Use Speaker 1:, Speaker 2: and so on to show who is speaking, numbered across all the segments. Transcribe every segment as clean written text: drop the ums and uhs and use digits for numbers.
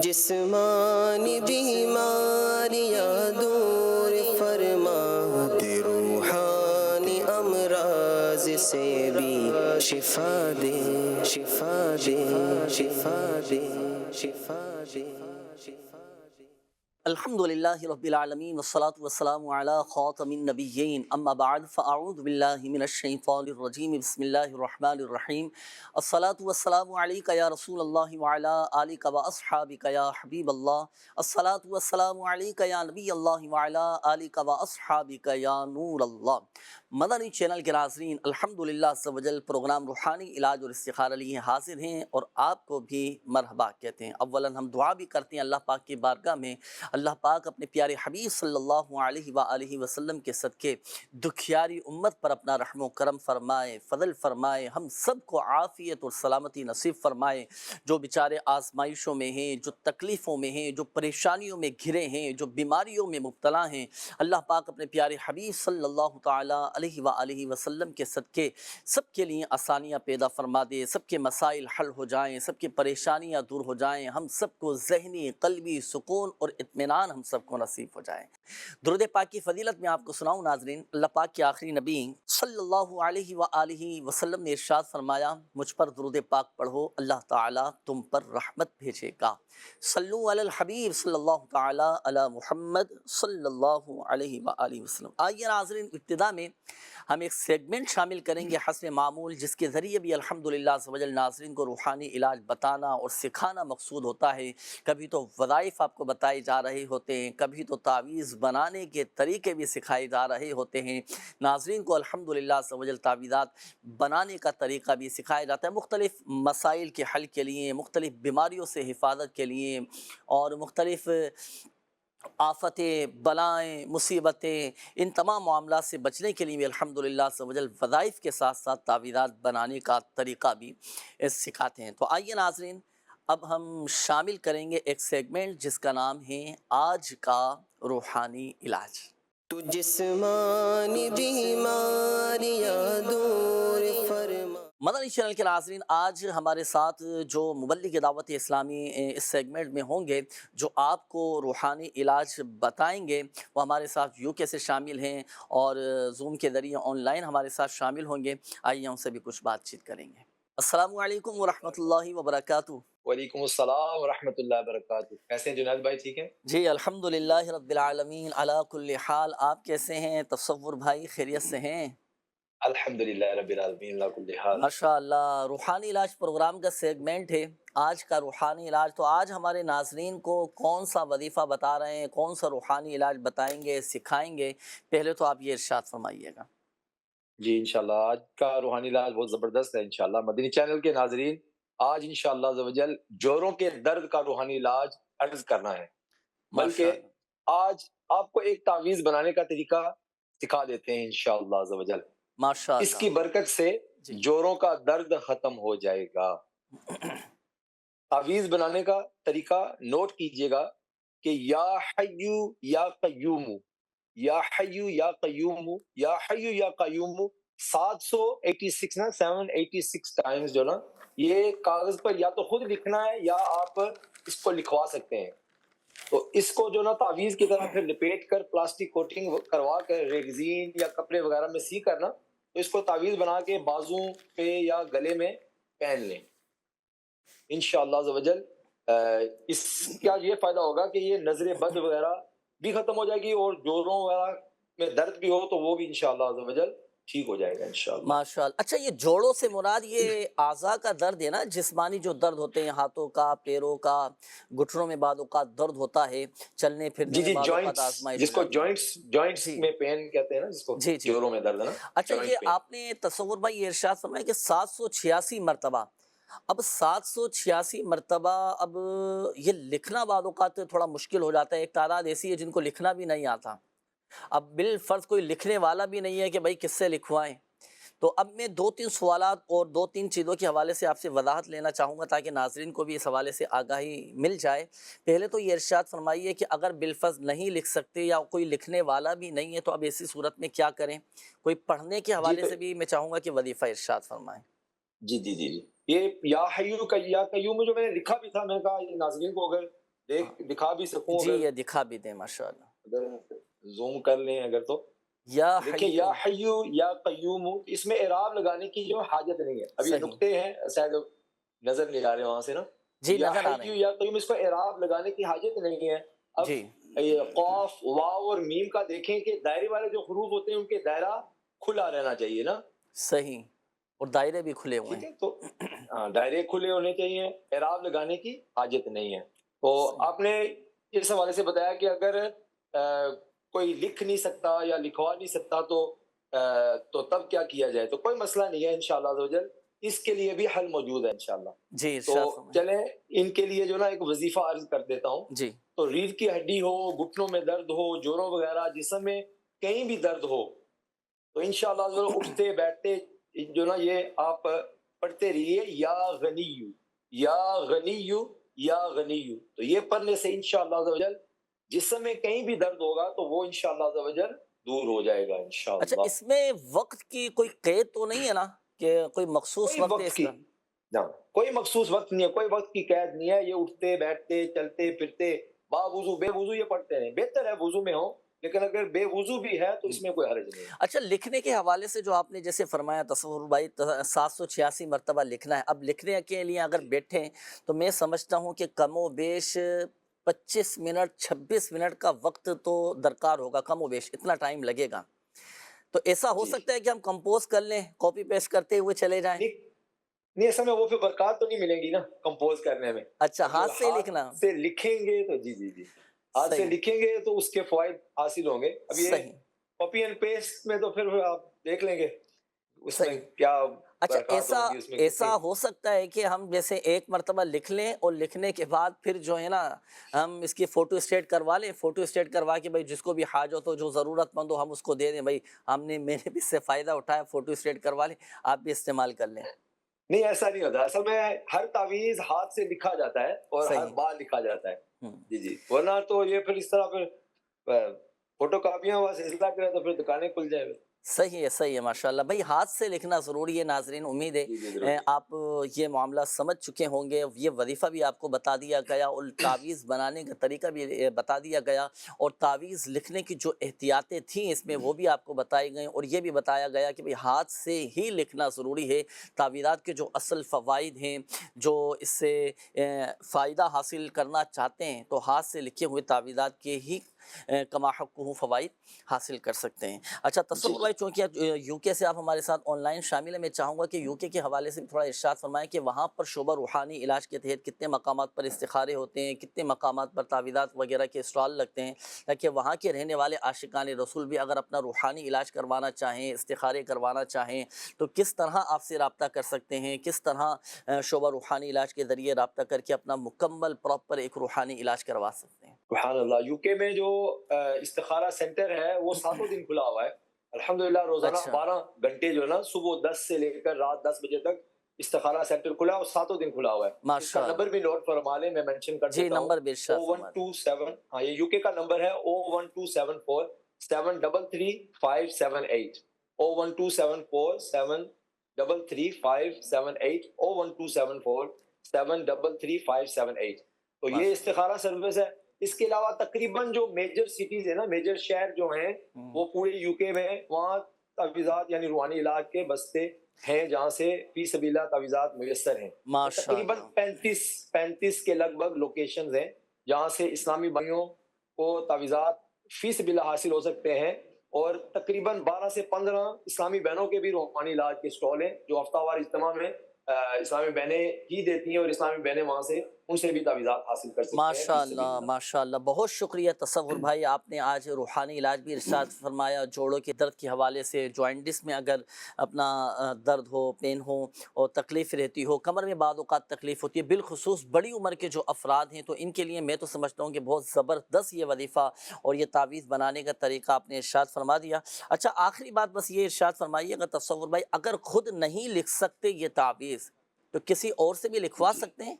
Speaker 1: جسمانی بیماریاں دور فرما دے، روحانی امراض سے بھی شفا دے، شفا دے، شفا دے، شفا دے، شفا دے۔
Speaker 2: الحمدللہ رب العالمین والصلاة والسلام علی خاتم النبیین، اما بعد فاعوذ باللہ من الشیطان الرجیم، بسم اللہ الرحمن الرحیم۔ الصلاة والسلام علیک یا رسول اللہ وعلی آلک و اصحابک یا حبیب اللہ۔ الصلاة والسلام علیک یا نبی اللہ وعلی آلک و اصحابک یا نور اللہ۔ مدنی چینل کے ناظرین، الحمدللہ عز و جل پروگرام روحانی علاج اور استخارہ لیے حاضر ہیں اور آپ کو بھی مرحبا کہتے ہیں۔ اولاً ہم دعا بھی کرتے ہیں اللہ پاک کی بارگاہ میں، اللہ پاک اپنے پیارے حبیب صلی اللہ علیہ وآلہ وسلم کے صدقے دکھیاری امت پر اپنا رحم و کرم فرمائے، فضل فرمائے، ہم سب کو عافیت اور سلامتی نصیب فرمائے۔ جو بیچارے آزمائشوں میں ہیں، جو تکلیفوں میں ہیں، جو پریشانیوں میں گھرے ہیں، جو بیماریوں میں مبتلا ہیں، اللہ پاک اپنے پیارے حبیب صلی اللہ تعالیٰ علیہ وآلہ وسلم کے صدقے سب کے لیے آسانیاں پیدا فرما دے، سب کے مسائل حل ہو جائیں، سب کی پریشانیاں دور ہو جائیں، ہم سب کو ذہنی قلبی سکون اور اطمینان ہم سب کو نصیب ہو جائے۔ درود پاک کی فضیلت میں آپ کو سناؤں ناظرین، اللہ پاک کے آخری نبی صلی اللہ علیہ وآلہ وسلم نے ارشاد فرمایا، مجھ پر درود پاک پڑھو، اللہ تعالیٰ تم پر رحمت بھیجے گا۔ صلو علی الحبیب صلی اللہ تعالیٰ علی محمد صلی اللہ علیہ وآلہ وسلم۔ آئیے ناظرین، ابتدا میں ہم ایک سیگمنٹ شامل کریں گے حسب معمول، جس کے ذریعے بھی الحمدللہ عز و جل ناظرین کو روحانی علاج بتانا اور سکھانا مقصود ہوتا ہے۔ کبھی تو وظائف آپ کو بتائے جا رہے ہوتے ہیں، کبھی تو تعویذ بنانے کے طریقے بھی سکھائے جا رہے ہوتے ہیں۔ ناظرین کو الحمدللہ عز و جل تعویذات بنانے کا طریقہ بھی سکھایا جاتا ہے، مختلف مسائل کے حل کے لیے، مختلف بیماریوں سے حفاظت کے لیے اور مختلف آفتیں، بلائیں، مصیبتیں، ان تمام معاملات سے بچنے کے لیے بھی الحمدللہ عز و جل وظائف کے ساتھ ساتھ تعویذات بنانے کا طریقہ بھی سکھاتے ہیں۔ تو آئیے ناظرین، اب ہم شامل کریں گے ایک سیگمنٹ جس کا نام ہے آج کا روحانی علاج۔
Speaker 1: تو جسمانی بیماریاں دور فرما۔
Speaker 2: مدنی چینل کے ناظرین، آج ہمارے ساتھ جو مبلغ دعوت اسلامی اس سیگمنٹ میں ہوں گے، جو آپ کو روحانی علاج بتائیں گے، وہ ہمارے ساتھ یو کے سے شامل ہیں اور زوم کے ذریعے آن لائن ہمارے ساتھ شامل ہوں گے۔ آئیے ان سے بھی کچھ بات چیت کریں گے۔ السلام علیکم ورحمۃ اللہ وبرکاتہ۔
Speaker 3: وعلیکم السلام ورحمۃ اللہ وبرکاتہ۔ کیسے ہیں جنید بھائی، ٹھیک ہیں؟
Speaker 2: جی الحمدللہ رب العالمین علی کل حال۔ آپ کیسے ہیں تصور بھائی، خیریت سے ہیں؟
Speaker 3: الحمدللہ رب العالمین علی کل حال۔
Speaker 2: ماشاء اللہ، روحانی علاج پروگرام کا سیگمنٹ ہے آج کا روحانی علاج۔ تو آج ہمارے ناظرین کو کون سا وظیفہ بتا رہے ہیں، کون سا روحانی علاج بتائیں گے، سکھائیں گے؟ پہلے تو آپ یہ ارشاد فرمائیے گا۔
Speaker 3: جی انشاءاللہ آج کا روحانی علاج بہت زبردست ہے انشاءاللہ۔ مدنی چینل کے ناظرین، آج انشاءاللہ عز و جل جوڑوں کے درد کا روحانی علاج عرض کرنا ہے، بلکہ آج آپ کو ایک تعویذ بنانے کا طریقہ سکھا دیتے ہیں انشاءاللہ عز و جل۔
Speaker 2: ماشاء
Speaker 3: اس کی
Speaker 2: اللہ
Speaker 3: برکت سے
Speaker 2: جی۔
Speaker 3: جوڑوں کا درد ختم ہو جائے گا۔ تعویذ بنانے کا طریقہ نوٹ کیجئے گا کہ یا حیو یا قیوم، یا حیو یا قیوم، یا حیو یا قیوم 786 نا 786 ٹائمز جو نا، یہ کاغذ پر یا تو خود لکھنا ہے یا آپ اس کو لکھوا سکتے ہیں۔ تو اس کو جو نا تعویذ کی طرح پھر لپیٹ کر پلاسٹک کوٹنگ کروا کر ریگزین یا کپڑے وغیرہ میں سی کرنا، تو اس کو تعویذ بنا کے بازو پہ یا گلے میں پہن لیں انشاءاللہ عز و جل۔ اس کا یہ فائدہ ہوگا کہ یہ نظر بد وغیرہ بھی ختم ہو جائے گی اور جوڑوں وغیرہ میں درد بھی ہو تو وہ بھی انشاءاللہ عز و جل ٹھیک ہو جائے گا انشاءاللہ۔
Speaker 2: ماشاءاللہ۔ اچھا، یہ جوڑوں سے مراد یہ اعضاء کا درد ہے نا، جسمانی جو درد ہوتے ہیں، ہاتھوں کا، پیروں کا، گھٹنوں میں بعض اوقات درد ہوتا ہے، چلنے پھرنے
Speaker 3: جی
Speaker 2: میں
Speaker 3: جی،
Speaker 2: بعض اوقات
Speaker 3: جوائنٹس،
Speaker 2: آزمائش
Speaker 3: جس
Speaker 2: ہو
Speaker 3: کو
Speaker 2: جاتی ہے۔
Speaker 3: جوائنٹس
Speaker 2: جی
Speaker 3: میں پین کہتے ہیں نا، جس کو
Speaker 2: جی جی۔
Speaker 3: جوڑوں میں درد ہے نا،
Speaker 2: اچھا،
Speaker 3: جوائنٹ
Speaker 2: یہ
Speaker 3: پین۔
Speaker 2: آپ نے تصور بھائی یہ ارشاد فرمایا کہ 786 مرتبہ، اب 786 مرتبہ، اب یہ لکھنا بعض اوقات تھوڑا مشکل ہو جاتا ہے۔ ایک تعداد ایسی ہے جن کو لکھنا بھی نہیں آتا، اب بالفرض کوئی لکھنے والا بھی نہیں ہے کہ بھائی کس سے لکھوائیں۔ تو اب میں 2-3 سوالات اور 2-3 چیزوں کے حوالے سے آپ سے وضاحت لینا چاہوں گا تاکہ ناظرین کو بھی اس حوالے سے آگاہی مل جائے۔ پہلے تو یہ ارشاد فرمائیے کہ اگر بالفرض نہیں لکھ سکتے یا کوئی لکھنے والا بھی نہیں ہے تو اب ایسی صورت میں کیا کریں؟ کوئی پڑھنے کے حوالے سے بھی میں چاہوں گا کہ وظیفہ ارشاد فرمائیں۔
Speaker 3: جی جی جی، یہ یا حیو یا قیوم جو میں نے لکھا بھی تھا، میں نے کہا یہ ناظرین کو اگر دکھا بھی سکوں
Speaker 2: جی
Speaker 3: اگر
Speaker 2: یہ دکھا بھی دیں ماشاءاللہ.
Speaker 3: زوم کر لیں اگر تو
Speaker 2: یا
Speaker 3: دیکھیں یا حیو یا قیوم، اس میں اعراب لگانے کی جو حاجت نہیں ہے. اب یہ
Speaker 2: صحیح.
Speaker 3: نقطے ہیں شاید نظر نہیں آ رہے وہاں سے نا.
Speaker 2: جی
Speaker 3: یا
Speaker 2: نظر آ رہے
Speaker 3: حیو
Speaker 2: ہیں.
Speaker 3: یا قیوم اس کو اعراب لگانے کی حاجت نہیں ہے. اب
Speaker 2: جی
Speaker 3: یہ قاف واو اور میم کا دیکھیں کہ دائرے والے جو حروف ہوتے ہیں ان کے دائرہ کھلا رہنا چاہیے نا.
Speaker 2: صحیح، اور دائرے بھی کھلے ہوئے
Speaker 3: ٹھیک
Speaker 2: ہیں.
Speaker 3: ہے، تو دائرے کھلے ہونے چاہیے، اعراب لگانے کی حاجت نہیں ہے. تو آپ نے اس حوالے سے بتایا کہ اگر کوئی لکھ نہیں سکتا یا لکھوا نہیں سکتا تو تب کیا کیا جائے. تو کوئی مسئلہ نہیں ہے انشاءاللہ عز و جل، اس کے لیے بھی حل موجود ہے انشاءاللہ.
Speaker 2: جی
Speaker 3: تو
Speaker 2: ارشاد فرمائیں.
Speaker 3: چلیں ان کے لیے جو نا ایک وظیفہ عرض کر دیتا ہوں.
Speaker 2: جی
Speaker 3: تو ریڑھ کی ہڈی ہو، گھٹنوں میں درد ہو، جوڑوں وغیرہ جسم میں کہیں بھی درد ہو تو انشاءاللہ عز و جل اٹھتے بیٹھتے جو نا یہ آپ پڑھتے رہیے یا غنیو یا غنیو یا غنیو. تو یہ پڑھنے سے انشاءاللہ عز و جل جسم میں کہیں بھی درد ہوگا تو وہ انشاءاللہ عز و جل دور ہو جائے گا
Speaker 2: اچھا،
Speaker 3: انشاءاللہ.
Speaker 2: اس میں وقت کی کوئی قید تو نہیں ہے نا کہ کوئی مخصوص
Speaker 3: کوئی
Speaker 2: وقت ہے
Speaker 3: وقت
Speaker 2: اس
Speaker 3: کی
Speaker 2: کا؟
Speaker 3: کوئی مخصوص وقت نہیں ہے، کوئی وقت کی قید نہیں ہے. یہ اٹھتے بیٹھتے چلتے پھرتے با وضو بے وضو یہ پڑھتے ہیں. بہتر ہے وضو میں ہو، لیکن اگر بے وضو بھی ہے تو اس میں کوئی حرج نہیں ہے.
Speaker 2: اچھا، لکھنے کے حوالے سے جو آپ نے جیسے فرمایا تصور بھائی 786 مرتبہ لکھنا ہے. اب لکھنے کے لیے اگر بیٹھیں تو میں سمجھتا ہوں کہ کم و بیش 25 منٹ 26 منٹ کا وقت تو درکار ہوگا، کم و بیش اتنا ٹائم لگے گا. تو ایسا ہو
Speaker 3: جی
Speaker 2: سکتا ہے کہ ہم کمپوز کر لیں، کاپی پیسٹ کرتے ہوئے چلے جائیں؟
Speaker 3: نہیں، ایسا میں وہ پھر برکات تو نہیں ملیں گی نا کمپوز کرنے میں.
Speaker 2: اچھا،
Speaker 3: اب
Speaker 2: ہاتھ
Speaker 3: جو
Speaker 2: سے لکھنا.
Speaker 3: سے لکھیں گے تو جی ہاتھ سے
Speaker 2: صحیح
Speaker 3: لکھیں گے تو اس کے فوائد حاصل ہوں گے. اب یہ
Speaker 2: صحیح
Speaker 3: کاپی اینڈ پیسٹ میں تو پھر آپ دیکھ لیں گے اس میں
Speaker 2: صحیح.
Speaker 3: کیا
Speaker 2: اچھا،
Speaker 3: برکات ہوں گی، اس میں
Speaker 2: ایسا
Speaker 3: کتنی.
Speaker 2: ہو سکتا ہے کہ ہم جیسے ایک مرتبہ لکھ لیں اور لکھنے کے بعد پھر جو ہے نا ہم اس کی فوٹو اسٹیٹ کروا لیں، فوٹو اسٹیٹ کروا کے بھائی جس کو بھی حاجت ہو، جو ضرورت مند ہو، ہم اس کو دے دیں بھائی میں نے بھی اس سے فائدہ اٹھایا، فوٹو اسٹیٹ کروا لیں، آپ بھی استعمال کر لیں.
Speaker 3: نہیں، ایسا نہیں ہوتا. اصل میں ہر تعویذ ہاتھ سے لکھا جاتا ہے اور ہر
Speaker 2: صحیح.
Speaker 3: بار لکھا جاتا ہے.
Speaker 2: ہوں.
Speaker 3: جی ورنہ تو یہ پھر اس طرح پھر فوٹو کاپیاں ہوا سلسلہ کرے تو پھر دکانیں کھل جائے.
Speaker 2: صحیح ہے ماشاءاللہ. بھائی ہاتھ سے لکھنا ضروری ہے. ناظرین امید ہے
Speaker 3: ضرور.
Speaker 2: آپ یہ معاملہ سمجھ چکے ہوں گے. یہ وظیفہ بھی آپ کو بتا دیا گیا اور تعویذ بنانے کا طریقہ بھی بتا دیا گیا، اور تعویذ لکھنے کی جو احتیاطیں تھیں اس میں وہ بھی آپ کو بتائی گئیں، اور یہ بھی بتایا گیا کہ بھئی ہاتھ سے ہی لکھنا ضروری ہے. تعویذات کے جو اصل فوائد ہیں، جو اس سے فائدہ حاصل کرنا چاہتے ہیں تو ہاتھ سے لکھے ہوئے تعویذات کے ہی کما حقہ فوائد حاصل کر سکتے ہیں. اچھا تصور بھائی، چونکہ یو کے سے آپ ہمارے ساتھ آن لائن شامل ہیں، میں چاہوں گا کہ یو کے حوالے سے تھوڑا ارشاد فرمائیں کہ وہاں پر شعبہ روحانی علاج کے تحت کتنے مقامات پر استخارے ہوتے ہیں، کتنے مقامات پر تعویذات وغیرہ کے اسٹال لگتے ہیں، تاکہ وہاں کے رہنے والے عاشقان رسول بھی اگر اپنا روحانی علاج کروانا چاہیں، استخارے کروانا چاہیں تو کس طرح آپ سے رابطہ کر سکتے ہیں، کس طرح شعبہ روحانی علاج کے ذریعے رابطہ کر کے اپنا مکمل پراپر ایک روحانی علاج کروا سکتے ہیں.
Speaker 3: سبحان اللہ. یو کے میں جو استخارہ سینٹر ہے وہ 7 دن کھلا ہوا ہے الحمدللہ. روزانہ
Speaker 2: اچھا
Speaker 3: 12 گھنٹے جو ہے نا، صبح 10 سے لے کر رات 10 بجے تک استخارہ سینٹر کھلا ہے اور 7 دن کھلا ہوا ہے. اس کا
Speaker 2: ماشاءاللہ.
Speaker 3: نمبر بھی نوٹ فرما لیں، میں منشن کر
Speaker 2: جی
Speaker 3: دیتا ہوں.
Speaker 2: نمبر بھی ارشاد فرما دیں.
Speaker 3: 0127، ہاں یہ یو کے کا نمبر ہے 01274 733 578 01274 733 578 01274 733 578. تو یہ استخارہ سروس ہے. اس کے علاوہ تقریباً جو میجر سٹیز ہیں نا، میجر شہر جو ہیں وہ پورے یو کے میں، وہاں تعویذات یعنی روحانی علاج کے بستے ہیں جہاں سے فی سبیل اللہ تعویذات میسر ہیں. تقریباً 35 کے لگ بھگ لوکیشنز ہیں جہاں سے اسلامی بھائیوں کو تعویذات فی سبیل اللہ حاصل ہو سکتے ہیں. اور تقریباً 12 سے 15 اسلامی بہنوں کے بھی روحانی علاج کے اسٹال ہیں جو ہفتہ وار اجتماع میں اسلامی بہنیں ہی دیتی ہیں، اور اسلامی بہنیں وہاں سے ان سے بھی تعویذات حاصل کر سکتے ہیں.
Speaker 2: ماشاءاللہ ماشاءاللہ. بہت شکریہ تصور بھائی، آپ نے آج روحانی علاج بھی ارشاد فرمایا. جوڑوں کے درد کے حوالے سے، جوائنٹس میں اگر اپنا درد ہو، پین ہو اور تکلیف رہتی ہو، کمر میں بعض اوقات تکلیف ہوتی ہے، بالخصوص بڑی عمر کے جو افراد ہیں، تو ان کے لیے میں تو سمجھتا ہوں کہ بہت زبردست یہ وظیفہ اور یہ تعویذ بنانے کا طریقہ آپ نے ارشاد فرما دیا. اچھا آخری بات بس یہ ارشاد فرمائیے گا تصور بھائی، اگر خود نہیں لکھ سکتے یہ تعویذ تو کسی اور سے بھی لکھوا سکتے ہیں؟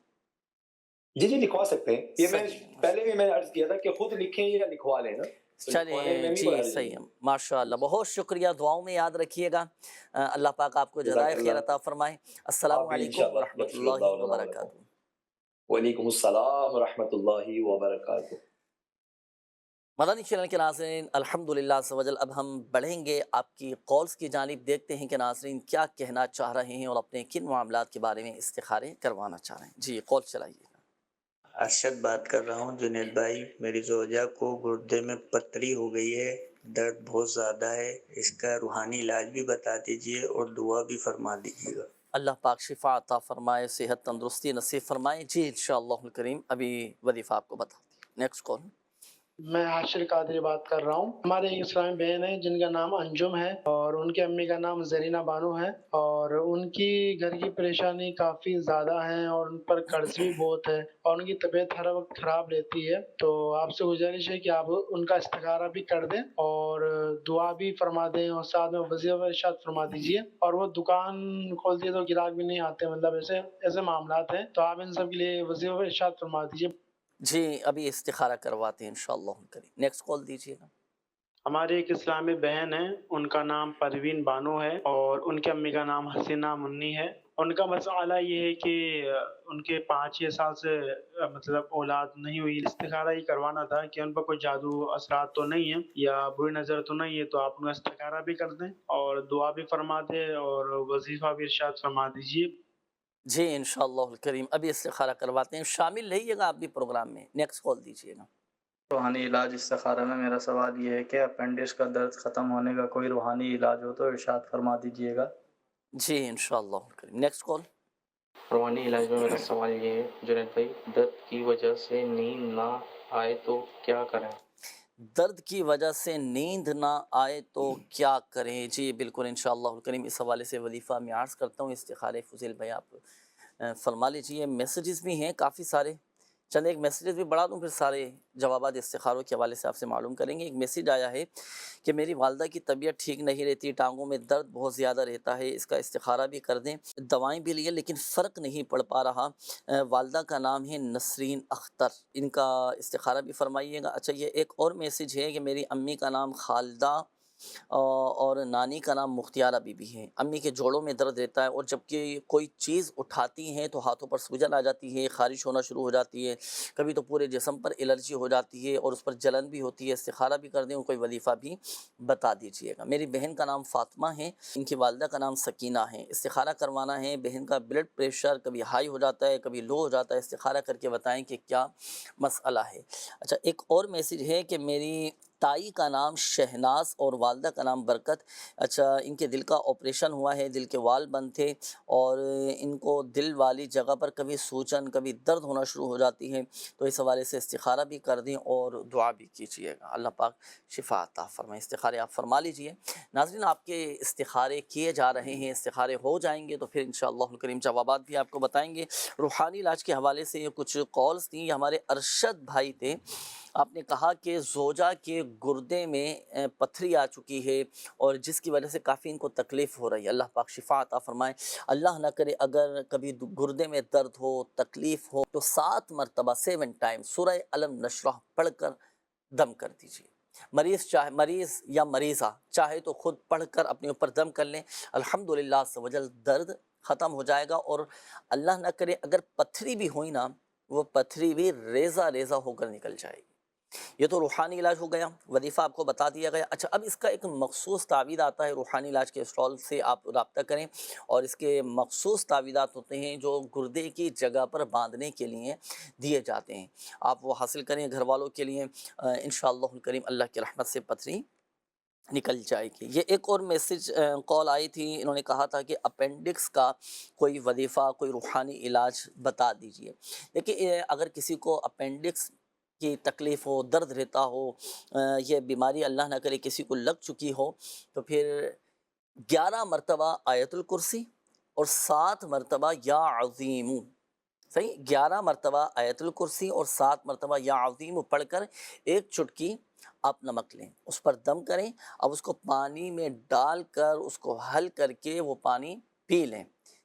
Speaker 3: جی لکھوا سکتے ہیں. یہ میں پہلے بھی میں عرض کیا تھا کہ خود لکھیں یا لکھوا لیں نا.
Speaker 2: چلیں جی صحیح ہے ماشاءاللہ. بہت شکریہ. دعاؤں میں یاد رکھیے گا. اللہ پاک آپ کو جزائے خیر عطا فرمائے. السلام علیکم ورحمۃ اللہ وبرکاتہ.
Speaker 3: وعلیکم السلام ورحمۃ اللہ وبرکاتہ۔
Speaker 2: مدنی چینل کے ناظرین، الحمدللہ عز و جل اب ہم بڑھیں گے آپ کی کالز کی جانب، دیکھتے ہیں کہ ناظرین کیا کہنا چاہ رہے ہیں اور اپنے کن معاملات کے بارے میں استخارے کروانا چاہ رہے ہیں۔ جی کال چلائیے۔
Speaker 4: ارشد بات کر رہا ہوں جنید بھائی، میری زوجہ کو گردے میں پتھری ہو گئی ہے، درد بہت زیادہ ہے، اس کا روحانی علاج بھی بتا دیجئے اور دعا بھی فرما دیجیے گا۔
Speaker 2: اللہ پاک شفا عطا فرمائے، صحت تندرستی نصیب فرمائے۔ جی انشاءاللہ الکریم ابھی وظیفہ آپ کو بتا دیں۔ Next call.
Speaker 5: میں عاشر قادری بات کر رہا ہوں۔ ہمارے ایک اسلامی بہن ہے جن کا نام انجم ہے اور ان کی امی کا نام زرینہ بانو ہے، اور ان کی گھر کی پریشانی کافی زیادہ ہے اور ان پر قرض بھی بہت ہے اور ان کی طبیعت ہر وقت خراب رہتی ہے۔ تو آپ سے گزارش ہے کہ آپ ان کا استخارہ بھی کر دیں اور دعا بھی فرما دیں اور ساتھ میں وظیفہ ارشاد فرما دیجیے۔ اور وہ دکان کھولتی ہے تو گراہک بھی نہیں آتے، مطلب ایسے معاملات ہیں، تو آپ ان سب کے لیے وظیفہ ارشاد فرما دیجیے۔
Speaker 2: جی ابھی استخارہ کرواتے ہیں انشاءاللہ الکریم۔ نیکسٹ کال دیجیے گا۔
Speaker 5: ہماری ایک اسلامی بہن ہے، ان کا نام پروین بانو ہے اور ان کی امی کا نام حسینہ منی ہے۔ ان کا مسئلہ یہ ہے کہ ان کے 5-6 سال سے مطلب اولاد نہیں ہوئی۔ استخارہ ہی کروانا تھا کہ ان پر کوئی جادو اثرات تو نہیں ہے یا بری نظر تو نہیں ہے، تو آپ ان کا استخارہ بھی کر دیں اور دعا بھی فرما دیں اور وظیفہ بھی ارشاد فرما دیجیے۔
Speaker 2: جی انشاءاللہ الکریم ابھی استخارہ کرواتے ہیں، شامل رہیے گا آپ بھی پروگرام میں۔ نیکسٹ کال دیجیے گا۔
Speaker 6: روحانی علاج استخارہ میں میرا سوال یہ ہے کہ اپینڈکس کا درد ختم ہونے کا کوئی روحانی علاج ہو تو ارشاد فرما دیجیے گا۔
Speaker 2: جی انشاءاللہ الکریم۔ Next call.
Speaker 7: روحانی علاج میں میرا سوال یہ ہے جنید بھائی، درد کی وجہ سے نیند نہ آئے تو کیا کریں؟
Speaker 2: درد کی وجہ سے نیند نہ آئے تو کیا کریں؟ جی بالکل انشاءاللہ الکریم اس حوالے سے وظیفہ میں عرض کرتا ہوں۔ استخارے فضیل بھائی آپ فرما لیجیے۔ میسیجز بھی ہیں کافی سارے، چند ایک میسیجز بھی بڑھا دوں پھر سارے جوابات استخاروں کے حوالے سے آپ سے معلوم کریں گے۔ ایک میسیج آیا ہے کہ میری والدہ کی طبیعت ٹھیک نہیں رہتی، ٹانگوں میں درد بہت زیادہ رہتا ہے، اس کا استخارہ بھی کر دیں، دوائیں بھی لیے لیکن فرق نہیں پڑ پا رہا۔ والدہ کا نام ہے نسرین اختر، ان کا استخارہ بھی فرمائیے گا۔ اچھا یہ ایک اور میسیج ہے کہ میری امی کا نام خالدہ اور نانی کا نام مختیارہ بی بی ہے، امی کے جوڑوں میں درد رہتا ہے اور جب کہ کوئی چیز اٹھاتی ہیں تو ہاتھوں پر سوجن آ جاتی ہے، خارش ہونا شروع ہو جاتی ہے، کبھی تو پورے جسم پر الرجی ہو جاتی ہے اور اس پر جلن بھی ہوتی ہے۔ استخارہ بھی کر دیں اور کوئی وظیفہ بھی بتا دیجیے گا۔ میری بہن کا نام فاطمہ ہے، ان کی والدہ کا نام سکینہ ہے، استخارہ کروانا ہے۔ بہن کا بلڈ پریشر کبھی ہائی ہو جاتا ہے کبھی لو ہو جاتا ہے، استخارہ کر کے بتائیں کہ کیا مسئلہ ہے۔ اچھا ایک اور میسیج ہے کہ میری تائی کا نام شہناز اور والدہ کا نام برکت، اچھا ان کے دل کا آپریشن ہوا ہے، دل کے وال بند تھے اور ان کو دل والی جگہ پر کبھی سوجن کبھی درد ہونا شروع ہو جاتی ہے، تو اس حوالے سے استخارہ بھی کر دیں اور دعا بھی کیجیے گا، اللہ پاک شفا عطا فرمائے۔ استخارے آپ فرما لیجئے۔ ناظرین آپ کے استخارے کیے جا رہے ہیں، استخارے ہو جائیں گے تو پھر انشاءاللہ الکریم جوابات بھی آپ کو بتائیں گے۔ روحانی علاج کے حوالے سے یہ کچھ کالز تھیں، یہ ہمارے ارشد بھائی تھے۔ آپ نے کہا کہ زوجہ کے گردے میں پتھری آ چکی ہے اور جس کی وجہ سے کافی ان کو تکلیف ہو رہی ہے، اللہ پاک شفا عطا فرمائے۔ اللہ نہ کرے اگر کبھی گردے میں درد ہو تکلیف ہو تو 7 مرتبہ 7 ٹائم سورہ علم نشرح پڑھ کر دم کر دیجیے۔ مریض یا مریضہ چاہے تو خود پڑھ کر اپنے اوپر دم کر لیں، الحمدللہ عز و جل درد ختم ہو جائے گا اور اللہ نہ کرے اگر پتھری بھی ہوئی نا، وہ پتھری بھی ریزہ ریزہ ہو کر نکل جائے گی۔ یہ تو روحانی علاج ہو گیا، وظیفہ آپ کو بتا دیا گیا۔ اچھا اب اس کا ایک مخصوص تعویذ آتا ہے، روحانی علاج کے اسٹال سے آپ رابطہ کریں اور اس کے مخصوص تعویذات ہوتے ہیں جو گردے کی جگہ پر باندھنے کے لیے دیے جاتے ہیں، آپ وہ حاصل کریں گھر والوں کے لیے، انشاءاللہ الکریم اللہ کی رحمت سے پتھری نکل جائے گی۔ یہ ایک اور میسیج کال آئی تھی، انہوں نے کہا تھا کہ اپینڈکس کا کوئی وظیفہ کوئی روحانی علاج بتا دیجئے۔ دیکھیے اگر کسی کو اپینڈکس کی تکلیف ہو، درد رہتا ہو، یہ بیماری اللہ نہ کرے کسی کو لگ چکی ہو، تو پھر 11 مرتبہ آیت الکرسی اور 7 مرتبہ یا عظیم، صحیح 11 مرتبہ آیت الکرسی اور 7 مرتبہ یا عظیم پڑھ کر ایک چٹکی آپ نمک لیں، اس پر دم کریں، اب اس کو پانی میں ڈال کر اس کو حل کر کے وہ پانی پی لیں،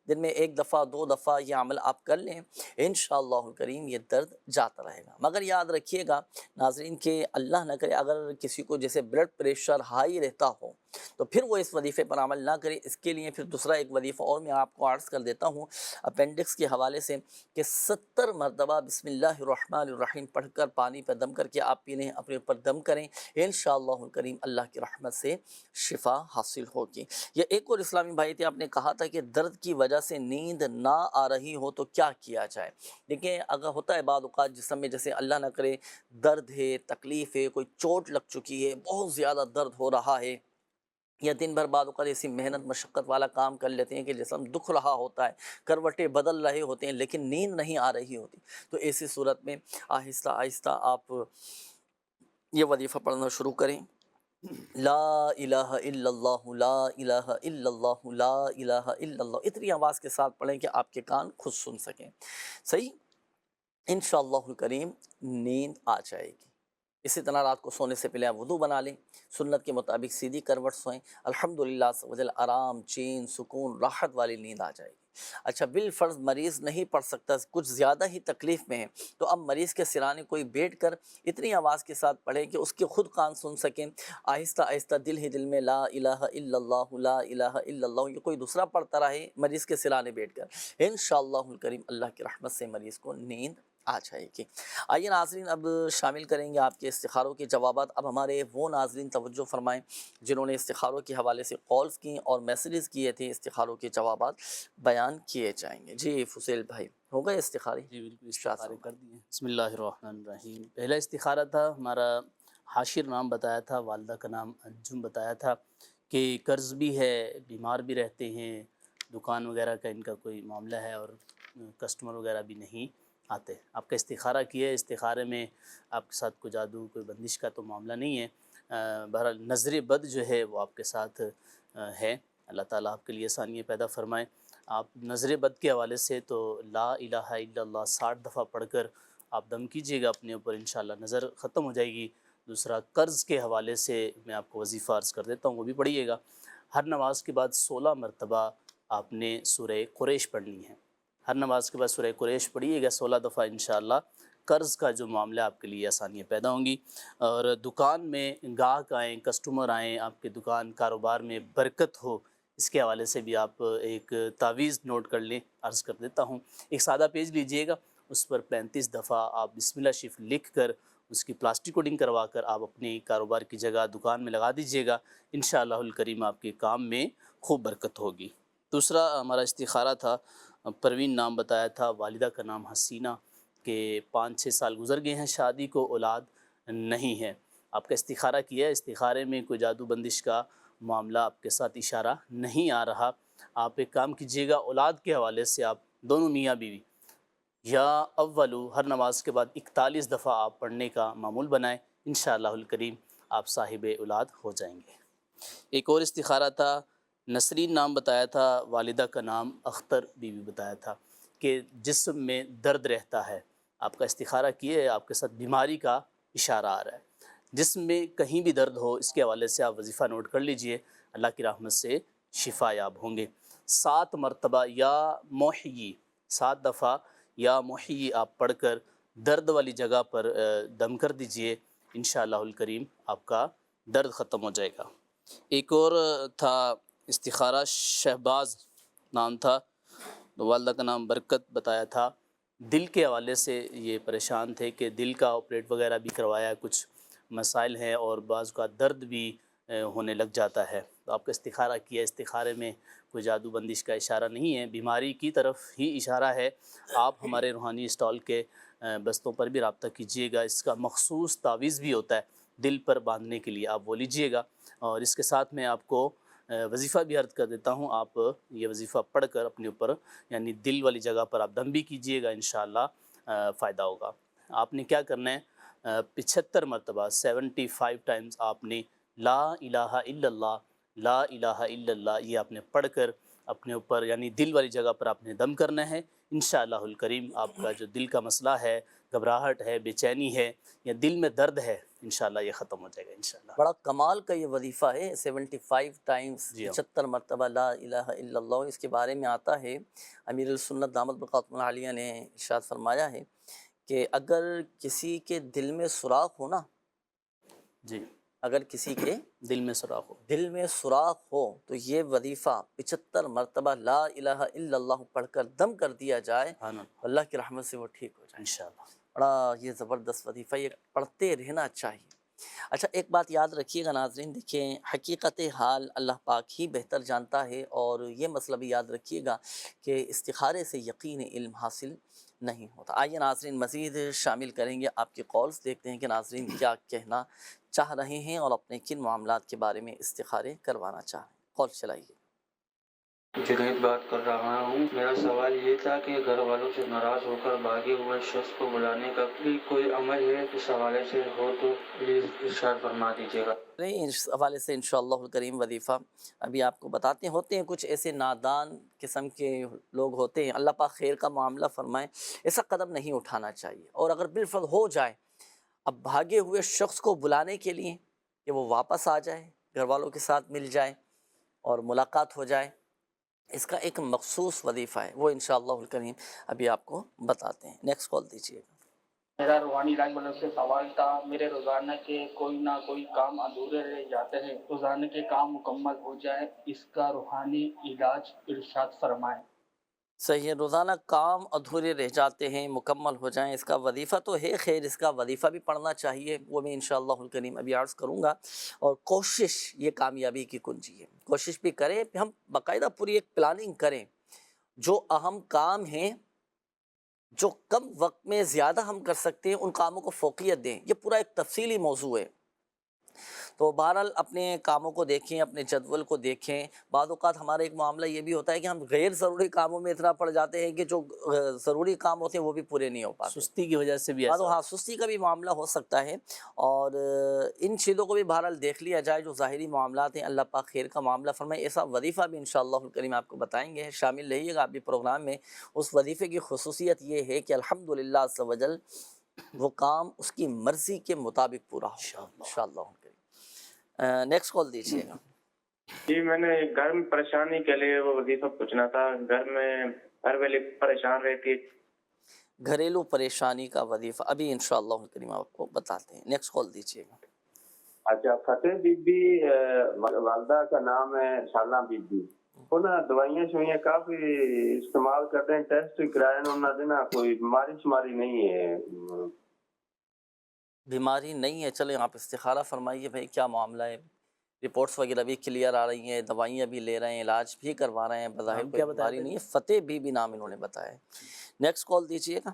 Speaker 2: دن میں 1 دفعہ 2 دفعہ یہ عمل آپ کر لیں، انشاءاللہ الکریم یہ درد جاتا رہے گا۔ مگر یاد رکھیے گا ناظرین کہ اللہ نہ کرے اگر کسی کو جیسے بلڈ پریشر ہائی رہتا ہو تو پھر وہ اس وظیفے پر عمل نہ کرے۔ اس کے لیے پھر دوسرا ایک وظیفہ اور میں آپ کو عرض کر دیتا ہوں اپینڈکس کے حوالے سے، کہ 70 مرتبہ بسم اللہ الرحمن الرحیم پڑھ کر پانی پہ دم کر کے آپ پی لیں، اپنے اوپر دم کریں، انشاءاللہ الکریم اللہ کی رحمت سے شفا حاصل ہوگی۔ یہ ایک اور اسلامی بھائی تھے، آپ نے کہا تھا کہ درد کی وجہ سے نیند نہ آ رہی ہو تو کیا کیا جائے؟ دیکھیں، اگر ہوتا ہے بعض اوقات جسم میں جیسے اللہ نہ کرے درد ہے، تکلیف ہے، کوئی چوٹ لگ چکی ہے، بہت زیادہ درد ہو رہا ہے، یا دن بھر بعد اوقات ایسی محنت مشقت والا کام کر لیتے ہیں کہ جسم دکھ رہا ہوتا ہے، کروٹیں بدل رہے ہوتے ہیں لیکن نیند نہیں آ رہی ہوتی، تو ایسی صورت میں آہستہ آہستہ آپ یہ وظیفہ پڑھنا شروع کریں، لا الہ الا اللہ، لا الہ الا اللہ، لا الہ الا اللہ، اتنی آواز کے ساتھ پڑھیں کہ آپ کے کان خود سن سکیں، صحیح؟ انشاءاللہ الکریم نیند آ جائے گی۔ اسی طرح رات کو سونے سے پہلے آپ وضو بنا لیں، سنت کے مطابق سیدھی کروٹ سوئیں، الحمدللہ سوجل آرام، چین، سکون، راحت والی نیند آ جائے گی۔ اچھا، بالفرض مریض نہیں پڑھ سکتا، کچھ زیادہ ہی تکلیف میں ہے، تو اب مریض کے سرانے کوئی بیٹھ کر اتنی آواز کے ساتھ پڑھے کہ اس کے خود کان سن سکیں، آہستہ آہستہ دل ہی دل میں لا الہ الا اللہ، لا الہ الا اللہ، یہ کوئی دوسرا پڑھتا رہے مریض کے سرانے بیٹھ کر، انشاءاللہ الکریم اللہ کی رحمت سے مریض کو نیند آ جائے گی۔ آئیے ناظرین، اب شامل کریں گے آپ کے استخاروں کے جوابات۔ اب ہمارے وہ ناظرین توجہ فرمائیں جنہوں نے استخاروں کے حوالے سے کالز کی اور میسیجز کیے تھے، استخاروں کے جوابات بیان کیے جائیں گے۔ جی فصیل بھائی، ہو گئے استخارے؟
Speaker 8: جی بالکل، استخارے کر دیے۔ بسم اللہ الرحمن الرحیم۔ پہلا استخارہ تھا ہمارا، حاشر نام بتایا تھا، والدہ کا نام انجم بتایا تھا کہ قرض بھی ہے، بیمار بھی رہتے ہیں، دکان وغیرہ کا ان کا کوئی معاملہ ہے اور کسٹمر وغیرہ بھی نہیں آتے۔ آپ کا استخارہ کیا ہے، استخارے میں آپ کے ساتھ کوئی جادو، کوئی بندش کا تو معاملہ نہیں ہے، بہرحال نظر بد جو ہے وہ آپ کے ساتھ ہے۔ اللہ تعالیٰ آپ کے لیے آسانیاں پیدا فرمائیں۔ آپ نظر بد کے حوالے سے تو لا الہ الا اللہ 60 دفعہ پڑھ کر آپ دم کیجئے گا اپنے اوپر، انشاءاللہ نظر ختم ہو جائے گی۔ دوسرا، قرض کے حوالے سے میں آپ کو وظیفہ عرض کر دیتا ہوں، وہ بھی پڑھیے گا۔ ہر نماز کے بعد 16 مرتبہ آپ نے سورہ قریش پڑھنی ہے۔ ہر نماز کے بعد سورہ قریش پڑھیے گا 16 دفعہ، انشاءاللہ قرض کا جو معاملہ آپ کے لیے آسانیاں پیدا ہوں گی۔ اور دکان میں گاہک آئیں، کسٹمر آئیں، آپ کے دکان کاروبار میں برکت ہو، اس کے حوالے سے بھی آپ ایک تعویذ نوٹ کر لیں، عرض کر دیتا ہوں۔ ایک سادہ پیج لیجئے گا، اس پر 35 دفعہ آپ بسم اللہ شریف لکھ کر اس کی پلاسٹک کوڈنگ کروا کر آپ اپنی کاروبار کی جگہ دکان میں لگا دیجئے گا، انشاءاللہ الکریم آپ کے کام میں خوب برکت ہوگی۔ دوسرا ہمارا استخارہ تھا، پروین نام بتایا تھا، والدہ کا نام حسینہ، کہ 5-6 سال گزر گئے ہیں شادی کو، اولاد نہیں ہے۔ آپ کا استخارہ کیا ہے، استخارے میں کوئی جادو بندش کا معاملہ آپ کے ساتھ اشارہ نہیں آ رہا۔ آپ ایک کام کیجئے گا، اولاد کے حوالے سے آپ دونوں میاں بیوی یا اولو ہر نماز کے بعد 41 دفعہ آپ پڑھنے کا معمول بنائیں، انشاءاللہ الکریم آپ صاحب اولاد ہو جائیں گے۔ ایک اور استخارہ تھا، نسرین نام بتایا تھا، والدہ کا نام اختر بیوی بتایا تھا، کہ جسم میں درد رہتا ہے۔ آپ کا استخارہ کیے ہے، آپ کے ساتھ بیماری کا اشارہ آ رہا ہے، جسم میں کہیں بھی درد ہو، اس کے حوالے سے آپ وظیفہ نوٹ کر لیجئے، اللہ کی رحمت سے شفا یاب ہوں گے۔ 7 مرتبہ یا محیی، 7 دفعہ یا محیی آپ پڑھ کر درد والی جگہ پر دم کر دیجئے، انشاءاللہ الکریم آپ کا درد ختم ہو جائے گا۔ ایک اور تھا استخارہ، شہباز نام تھا، والدہ کا نام برکت بتایا تھا، دل کے حوالے سے یہ پریشان تھے کہ دل کا آپریٹ وغیرہ بھی کروایا، کچھ مسائل ہیں اور بعض کا درد بھی ہونے لگ جاتا ہے، تو آپ کا استخارہ کیا، استخارے میں کوئی جادو بندش کا اشارہ نہیں ہے، بیماری کی طرف ہی اشارہ ہے۔ آپ ہمارے روحانی اسٹال کے بستوں پر بھی رابطہ کیجئے گا، اس کا مخصوص تعویذ بھی ہوتا ہے دل پر باندھنے کے لیے، آپ وہ لیجئے گا، اور اس کے ساتھ میں آپ کو وظیفہ بھی عرض کر دیتا ہوں، آپ یہ وظیفہ پڑھ کر اپنے اوپر یعنی دل والی جگہ پر آپ دم بھی کیجئے گا، انشاءاللہ فائدہ ہوگا۔ آپ نے کیا کرنا ہے، 75 مرتبہ 75 ٹائمز آپ نے لا الہ الا اللہ، لا الہ الا اللہ، یہ آپ نے پڑھ کر اپنے اوپر یعنی دل والی جگہ پر آپ نے دم کرنا ہے، انشاءاللہ الکریم آپ کا جو دل کا مسئلہ ہے، گھبراہٹ ہے، بے چینی ہے یا دل میں درد ہے، انشاءاللہ یہ ختم ہو جائے گا انشاءاللہ۔
Speaker 2: بڑا کمال کا یہ وظیفہ ہے، 75 ٹائمز،
Speaker 8: جی ہاں۔
Speaker 2: 75 مرتبہ لا الہ الا اللہ۔ اس کے بارے میں آتا ہے، امیر السنت دامت برکاتہ العالیہ نے ارشاد فرمایا ہے کہ اگر کسی کے دل میں سوراخ ہو نا،
Speaker 8: جی
Speaker 2: اگر کسی کے
Speaker 8: دل میں سراخ ہو.
Speaker 2: دل میں سوراخ ہو تو یہ وظیفہ 75 مرتبہ لا الہ الا اللہ پڑھ کر دم کر دیا جائے،
Speaker 8: سبحان اللہ.
Speaker 2: اللہ کی رحمت سے وہ ٹھیک ہو جائے.
Speaker 8: انشاءاللہ.
Speaker 2: بڑا یہ زبردست وظیفہ، یہ پڑھتے رہنا چاہیے. اچھا ایک بات یاد رکھیے گا ناظرین، دیکھیں حقیقت حال اللہ پاک ہی بہتر جانتا ہے، اور یہ مسئلہ بھی یاد رکھیے گا کہ استخارے سے یقین علم حاصل نہیں ہوتا. آئیے ناظرین مزید شامل کریں گے آپ کے کالز، دیکھتے ہیں کہ ناظرین کیا کہنا چاہ رہے ہیں اور اپنے کن معاملات کے بارے میں استخارے کروانا چاہ رہے ہیں. کال چلائیے.
Speaker 7: جنید بات کر رہا ہوں. میرا سوال یہ تھا کہ گھر والوں سے ناراض ہو کر بھاگے ہوئے شخص کو بلانے کا بھی کوئی عمل ہے؟ اس حوالے سے ہو تو پلیز ارشاد فرما دیجیے گا.
Speaker 2: اس حوالے سے انشاءاللہ الکریم وظیفہ ابھی آپ کو بتاتے ہیں. ہوتے ہیں کچھ ایسے نادان قسم کے لوگ ہوتے ہیں، اللہ پاک خیر کا معاملہ فرمائے، ایسا قدم نہیں اٹھانا چاہیے. اور اگر بالفرض ہو جائے، اب بھاگے ہوئے شخص کو بلانے کے لیے کہ وہ واپس آ جائے، گھر والوں کے ساتھ مل جائے اور ملاقات ہو جائے، اس کا ایک مخصوص وظیفہ ہے، وہ انشاءاللہ الکریم ابھی آپ کو بتاتے ہیں. نیکسٹ کال دیجیے گا.
Speaker 9: میرا روحانی علاج والوں سے سوال تھا. میرے روزانہ کے کوئی نہ کوئی کام ادھورے رہ جاتے ہیں، روزانہ کے کام مکمل ہو جائے، اس کا روحانی علاج ارشاد فرمائیں.
Speaker 2: صحیح ہے، روزانہ کام ادھورے رہ جاتے ہیں مکمل ہو جائیں، اس کا وظیفہ تو ہے. خیر اس کا وظیفہ بھی پڑھنا چاہیے، وہ میں انشاءاللہ الکریم ابھی عرض کروں گا. اور کوشش یہ کامیابی کی کنجی ہے. کوشش بھی کریں، ہم باقاعدہ پوری ایک پلاننگ کریں، جو اہم کام ہیں جو کم وقت میں زیادہ ہم کر سکتے ہیں ان کاموں کو فوقیت دیں. یہ پورا ایک تفصیلی موضوع ہے. تو بہرحال اپنے کاموں کو دیکھیں، اپنے جدول کو دیکھیں. بعض اوقات ہمارا ایک معاملہ یہ بھی ہوتا ہے کہ ہم غیر ضروری کاموں میں اتنا پڑ جاتے ہیں کہ جو ضروری کام ہوتے ہیں وہ بھی پورے نہیں ہو پاتے.
Speaker 8: سستی کی وجہ سے بھی ایسا
Speaker 2: ہاں سستی کا بھی معاملہ ہو سکتا ہے، اور ان چیزوں کو بھی بہرحال دیکھ لیا جائے جو ظاہری معاملات ہیں. اللہ پاک خیر کا معاملہ فرمائے. ایسا وظیفہ بھی انشاءاللہ الکریم آپ کو بتائیں گے، شامل رہیے گا آپ بھی پروگرام میں. اس وظیفے کی خصوصیت یہ ہے کہ الحمدللہ عز و جل وہ کام اس کی مرضی کے مطابق پورا ہو انشاءاللہ الکریم. نیکسٹ کال دیجیے گا.
Speaker 10: جی میں نے گھر میں پریشانی کے لیے وہ وظیفہ پوچھنا تھا. گھر میں ہر ویلے پریشان رہتی.
Speaker 2: گھریلو پریشانی کا وظیفہ ابھی انشاءاللہ الکریم آپ کو بتاتے ہیں. نیکسٹ کال دیجیے گا.
Speaker 10: اچھا فتح بی بی والدہ کا نام ہے شالہ بی بی. وہ نا دوائیاں شوائیاں کافی استعمال کرتے ہیں، ٹیسٹ کرائے انہوں نے نا، کوئی بیماری شماری نہیں ہے.
Speaker 2: بیماری نہیں ہے. چلیں آپ استخارہ فرمائیے بھائی کیا معاملہ ہے. رپورٹس وغیرہ بھی کلیئر آ رہی ہیں، دوائیاں بھی لے رہے ہیں، علاج بھی کروا رہے ہیں، بظاہر کوئی بیماری نہیں ہے. فتح بی بی نام انہوں نے بتایا. نیکسٹ کال دیجیے گا.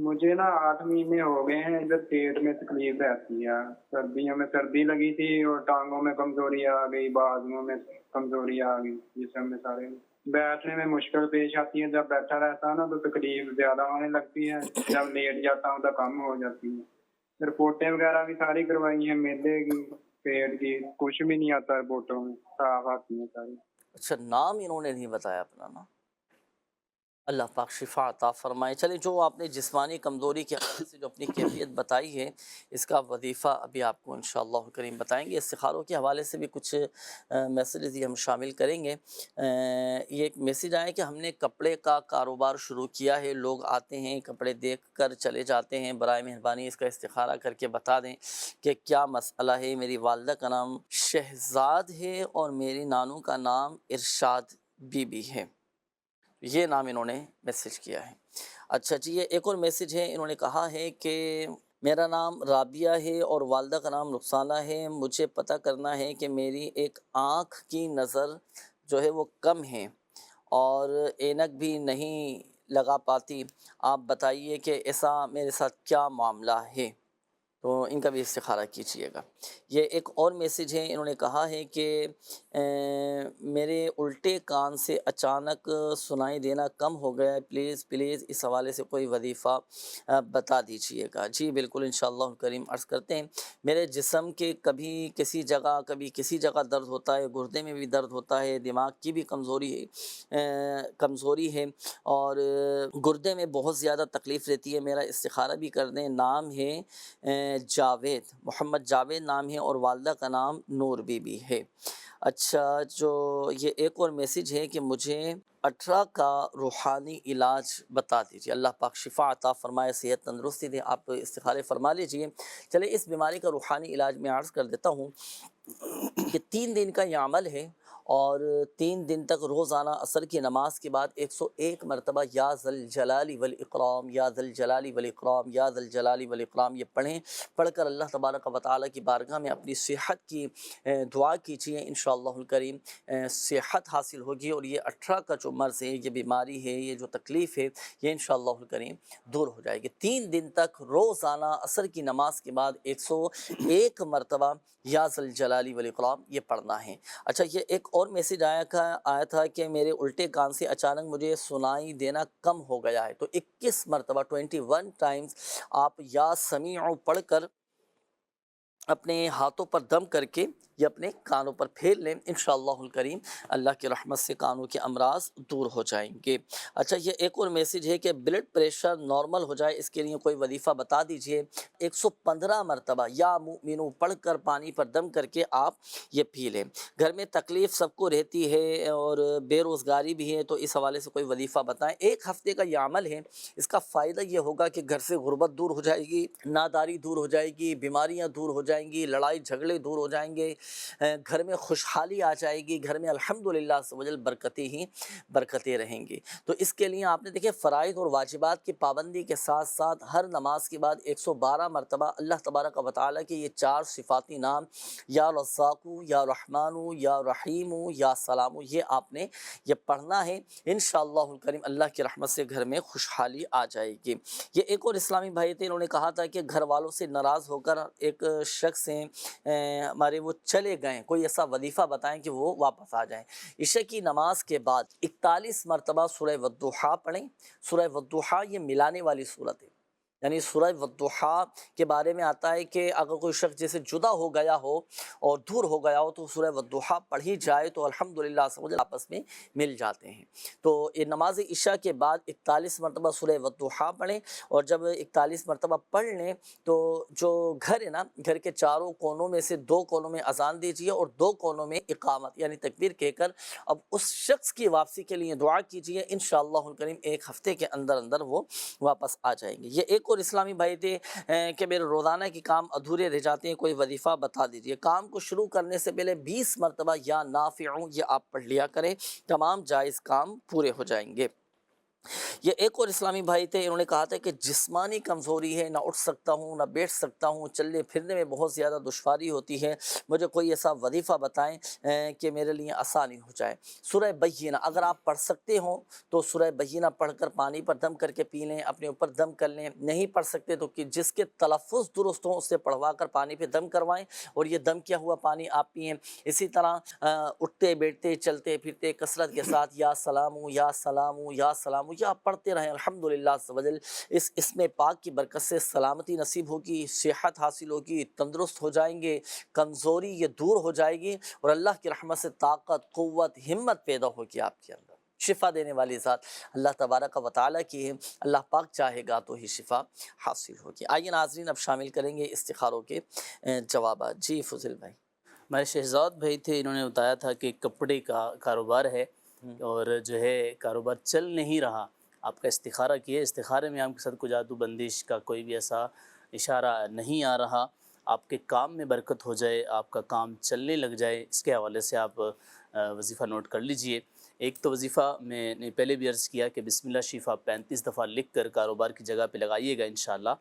Speaker 10: مجھے نا 8 مہینے ہو گئے ہیں، ادھر پیٹ میں تکلیف رہتی ہے. سردیوں میں سردی لگی تھی اور ٹانگوں میں کمزوری آ گئی، بازوؤں میں کمزوری آ گئی، جسم میں سارے. بیٹھنے میں مشکل پیش آتی ہے، جب بیٹھا رہتا ہوں نا تو تکلیف زیادہ ہونے لگتی ہے، جب لیٹ جاتا ہوں تو کم ہو جاتی ہے. رپورٹیں وغیرہ بھی ساری کروائی ہیں، معدے کی، پیٹ کی، کچھ بھی نہیں آتا رپورٹوں میں، صاف آتی ہیں ساری.
Speaker 2: اچھا نام انہوں نے نہیں بتایا اپنا نا. اللہ پاک شفا عطا فرمائے. چلیں جو آپ نے جسمانی کمزوری کے حوالے سے جو اپنی کیفیت بتائی ہے، اس کا وظیفہ ابھی آپ کو انشاءاللہ کریم بتائیں گے. استخاروں کے حوالے سے بھی کچھ میسیجز ہم شامل کریں گے. یہ ایک میسیج آیا کہ ہم نے کپڑے کا کاروبار شروع کیا ہے، لوگ آتے ہیں کپڑے دیکھ کر چلے جاتے ہیں، برائے مہربانی اس کا استخارہ کر کے بتا دیں کہ کیا مسئلہ ہے. میری والدہ کا نام شہزاد ہے اور میری نانو کا نام ارشاد بی بی ہے. یہ نام انہوں نے میسیج کیا ہے. اچھا جی یہ ایک اور میسیج ہے. انہوں نے کہا ہے کہ میرا نام رابعہ ہے اور والدہ کا نام رخسانہ ہے. مجھے پتہ کرنا ہے کہ میری ایک آنکھ کی نظر جو ہے وہ کم ہے اور اینک بھی نہیں لگا پاتی. آپ بتائیے کہ ایسا میرے ساتھ کیا معاملہ ہے. تو ان کا بھی استخارہ کیجیے گا. یہ ایک اور میسیج ہے. انہوں نے کہا ہے کہ میرے الٹے کان سے اچانک سنائی دینا کم ہو گیا ہے، پلیز پلیز اس حوالے سے کوئی وظیفہ بتا دیجیے گا. جی بالکل انشاءاللہ کریم عرض کرتے ہیں. میرے جسم کے کبھی کسی جگہ درد ہوتا ہے، گردے میں بھی درد ہوتا ہے، دماغ کی بھی کمزوری ہے اور گردے میں بہت زیادہ تکلیف رہتی ہے. میرا استخارہ بھی کر دیں. نام ہے جاوید، محمد جاوید نام ہے اور والدہ کا نام نور بی بی ہے. اچھا، جو یہ ایک اور میسیج ہے کہ مجھے 18 کا روحانی علاج بتا دیجیے، اللہ پاک شفا عطا فرمائے، صحت تندرستی دے، آپ استخارے فرما لیجئے۔ چلے اس بیماری کا روحانی علاج میں عرض کر دیتا ہوں کہ 3 دن کا یہ عمل ہے، اور 3 دن تک روزانہ عصر کی نماز کے بعد 101 مرتبہ یا ذل جلالی والاکرام، یا ذل جلالی والاکرام، یا ذل جلالی والاکرام یہ پڑھیں۔ پڑھ کر اللہ تبارک و تعالیٰ کی بارگاہ میں اپنی صحت کی دعا کیجیے، انشاءاللہ الکریم صحت حاصل ہوگی، اور یہ 18 کا جو مرض ہے، یہ بیماری ہے، یہ جو تکلیف ہے، یہ انشاءاللہ الکریم دور ہو جائے گی۔ 3 دن تک روزانہ عصر کی نماز کے بعد 101 مرتبہ یا ذل جلالی والاکرام یہ پڑھنا ہے۔ اچھا، یہ ایک اور میسیج آیا تھا کہ میرے الٹے کان سے اچانک مجھے سنائی دینا کم ہو گیا ہے، تو 21 مرتبہ 21 ٹائمز آپ یا سمیع پڑھ کر اپنے ہاتھوں پر دم کر کے یہ اپنے کانوں پر پھیر لیں، انشاءاللہ الکریم اللہ کی رحمت سے کانوں کے امراض دور ہو جائیں گے۔ اچھا، یہ ایک اور میسیج ہے کہ بلڈ پریشر نارمل ہو جائے، اس کے لیے کوئی وظیفہ بتا دیجئے۔ 115 مرتبہ یا مومنو پڑھ کر پانی پر دم کر کے آپ یہ پی لیں۔ گھر میں تکلیف سب کو رہتی ہے اور بے روزگاری بھی ہے، تو اس حوالے سے کوئی وظیفہ بتائیں۔ 1 ہفتے کا یہ عمل ہے، اس کا فائدہ یہ ہوگا کہ گھر سے غربت دور ہو جائے گی، ناداری دور ہو جائے گی، بیماریاں دور ہو جائیں گی، لڑائی جھگڑے دور ہو جائیں گے، گھر میں خوشحالی آ جائے گی، گھر میں الحمدللہ سبحانہ برکتیں ہی برکتیں رہیں گی۔ تو اس کے لیے آپ نے دیکھیں فرائض اور واجبات کی پابندی کے ساتھ ساتھ ہر نماز کے بعد 112 مرتبہ اللہ تبارک و تعالیٰ کے یہ 4 صفاتی نام یا رزاقو، یا رحمانو، یا رحیمو، یا سلامو، یہ آپ نے یہ پڑھنا ہے، انشاءاللہ الکریم اللہ کی رحمت سے گھر میں خوشحالی آ جائے گی۔ یہ ایک اور اسلامی بھائی تھے، انہوں نے کہا تھا کہ گھر والوں سے ناراض ہو کر ایک شخص ہیں ہمارے وہ چلے گئے، کوئی ایسا وظیفہ بتائیں کہ وہ واپس آ جائیں۔ عشاء کی نماز کے بعد 41 مرتبہ سورہ والضحیٰ پڑھیں۔ سورہ والضحیٰ یہ ملانے والی صورت ہے، یعنی سورہ والضحیٰ کے بارے میں آتا ہے کہ اگر کوئی شخص جیسے جدا ہو گیا ہو اور دور ہو گیا ہو تو سورہ والضحیٰ پڑھی جائے تو الحمدللہ سمجھ آپس میں مل جاتے ہیں۔ تو یہ نماز عشاء کے بعد 41 مرتبہ سورہ والضحیٰ پڑھیں، اور جب 41 مرتبہ پڑھ لیں تو جو گھر ہے نا، گھر کے چاروں کونوں میں سے 2 کونوں میں اذان دیجیے اور 2 کونوں میں اقامت یعنی تکبیر کہہ کر اب اس شخص کی واپسی کے لیے دعا کیجیے، انشاءاللہ الکریم 1 ہفتے کے اندر اندر وہ واپس آ جائیں گے۔ یہ ایک اور اسلامی بھائی تھے کہ میرے روزانہ کے کام ادھورے رہ جاتے ہیں، کوئی وظیفہ بتا دیجیے۔ کام کو شروع کرنے سے پہلے 20 مرتبہ یا نافعوں یہ آپ پڑھ لیا کریں، تمام جائز کام پورے ہو جائیں گے۔ یہ ایک اور اسلامی بھائی تھے، انہوں نے کہا تھا کہ جسمانی کمزوری ہے، نہ اٹھ سکتا ہوں، نہ بیٹھ سکتا ہوں، چلنے پھرنے میں بہت زیادہ دشواری ہوتی ہے، مجھے کوئی ایسا وظیفہ بتائیں کہ میرے لیے آسانی ہو جائے۔ سورہ بینہ اگر آپ پڑھ سکتے ہوں تو سورہ بینہ پڑھ کر پانی پر دم کر کے پی لیں، اپنے اوپر دم کر لیں، نہیں پڑھ سکتے تو کہ جس کے تلفظ درست ہوں اسے پڑھوا کر پانی پہ دم کروائیں اور یہ دم کیا ہوا پانی آپ پئیں۔ اسی طرح اٹھتے بیٹھتے چلتے پھرتے کثرت کے ساتھ یا سلامو، یا سلامو، یا سلامو یہ آپ پڑھتے رہیں، الحمدللہ سبحانہ اس اسم پاک کی برکت سے سلامتی نصیب ہوگی، صحت حاصل ہوگی، تندرست ہو جائیں گے، کمزوری یہ دور ہو جائے گی، اور اللہ کی رحمت سے طاقت، قوت، ہمت پیدا ہوگی آپ کے اندر۔ شفا دینے والی ذات اللہ تبارک و تعالیٰ کی ہے، اللہ پاک چاہے گا تو ہی شفا حاصل ہوگی۔ آئیے ناظرین اب شامل کریں گے استخاروں کے جوابات۔ جی فضل بھائی۔
Speaker 8: ہمارے شہزاد بھائی تھے، انہوں نے بتایا تھا کہ کپڑے کا کاروبار ہے اور جو ہے کاروبار چل نہیں رہا، آپ کا استخارہ کیے، استخارے میں آپ کے ساتھ کوئی جادو بندش کا کوئی بھی ایسا اشارہ نہیں آ رہا، آپ کے کام میں برکت ہو جائے، آپ کا کام چلنے لگ جائے، اس کے حوالے سے آپ وظیفہ نوٹ کر لیجئے۔ ایک تو وظیفہ میں نے پہلے بھی عرض کیا کہ بسم اللہ شفا 35 دفعہ لکھ کر کاروبار کی جگہ پہ لگائیے گا، انشاءاللہ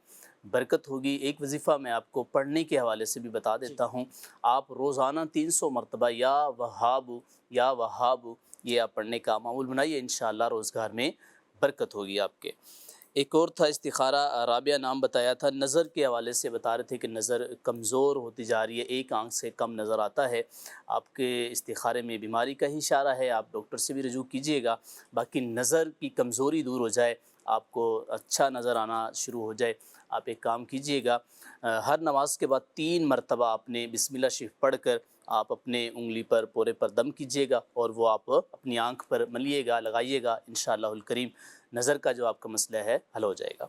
Speaker 8: برکت ہوگی۔ ایک وظیفہ میں آپ کو پڑھنے کے حوالے سے بھی بتا دیتا ہوں، آپ روزانہ 300 مرتبہ یا وہاب یا وہاب یہ آپ پڑھنے کا معمول بنائیے، انشاءاللہ روزگار میں برکت ہوگی آپ کے۔ ایک اور تھا استخارہ، رابعہ نام بتایا تھا، نظر کے حوالے سے بتا رہے تھے کہ نظر کمزور ہوتی جا رہی ہے، ایک آنکھ سے کم نظر آتا ہے، آپ کے استخارے میں بیماری کا ہی اشارہ ہے، آپ ڈاکٹر سے بھی رجوع کیجئے گا، باقی نظر کی کمزوری دور ہو جائے، آپ کو اچھا نظر آنا شروع ہو جائے۔ آپ ایک کام کیجئے گا، ہر نماز کے بعد 3 مرتبہ آپ نے بسم اللہ شریف پڑھ کر آپ اپنے انگلی پر پورے پر دم کیجئے گا اور وہ آپ اپنی آنکھ پر ملیے گا، لگائیے گا، انشاءاللہ الکریم نظر کا جو آپ کا مسئلہ ہے حل ہو جائے گا۔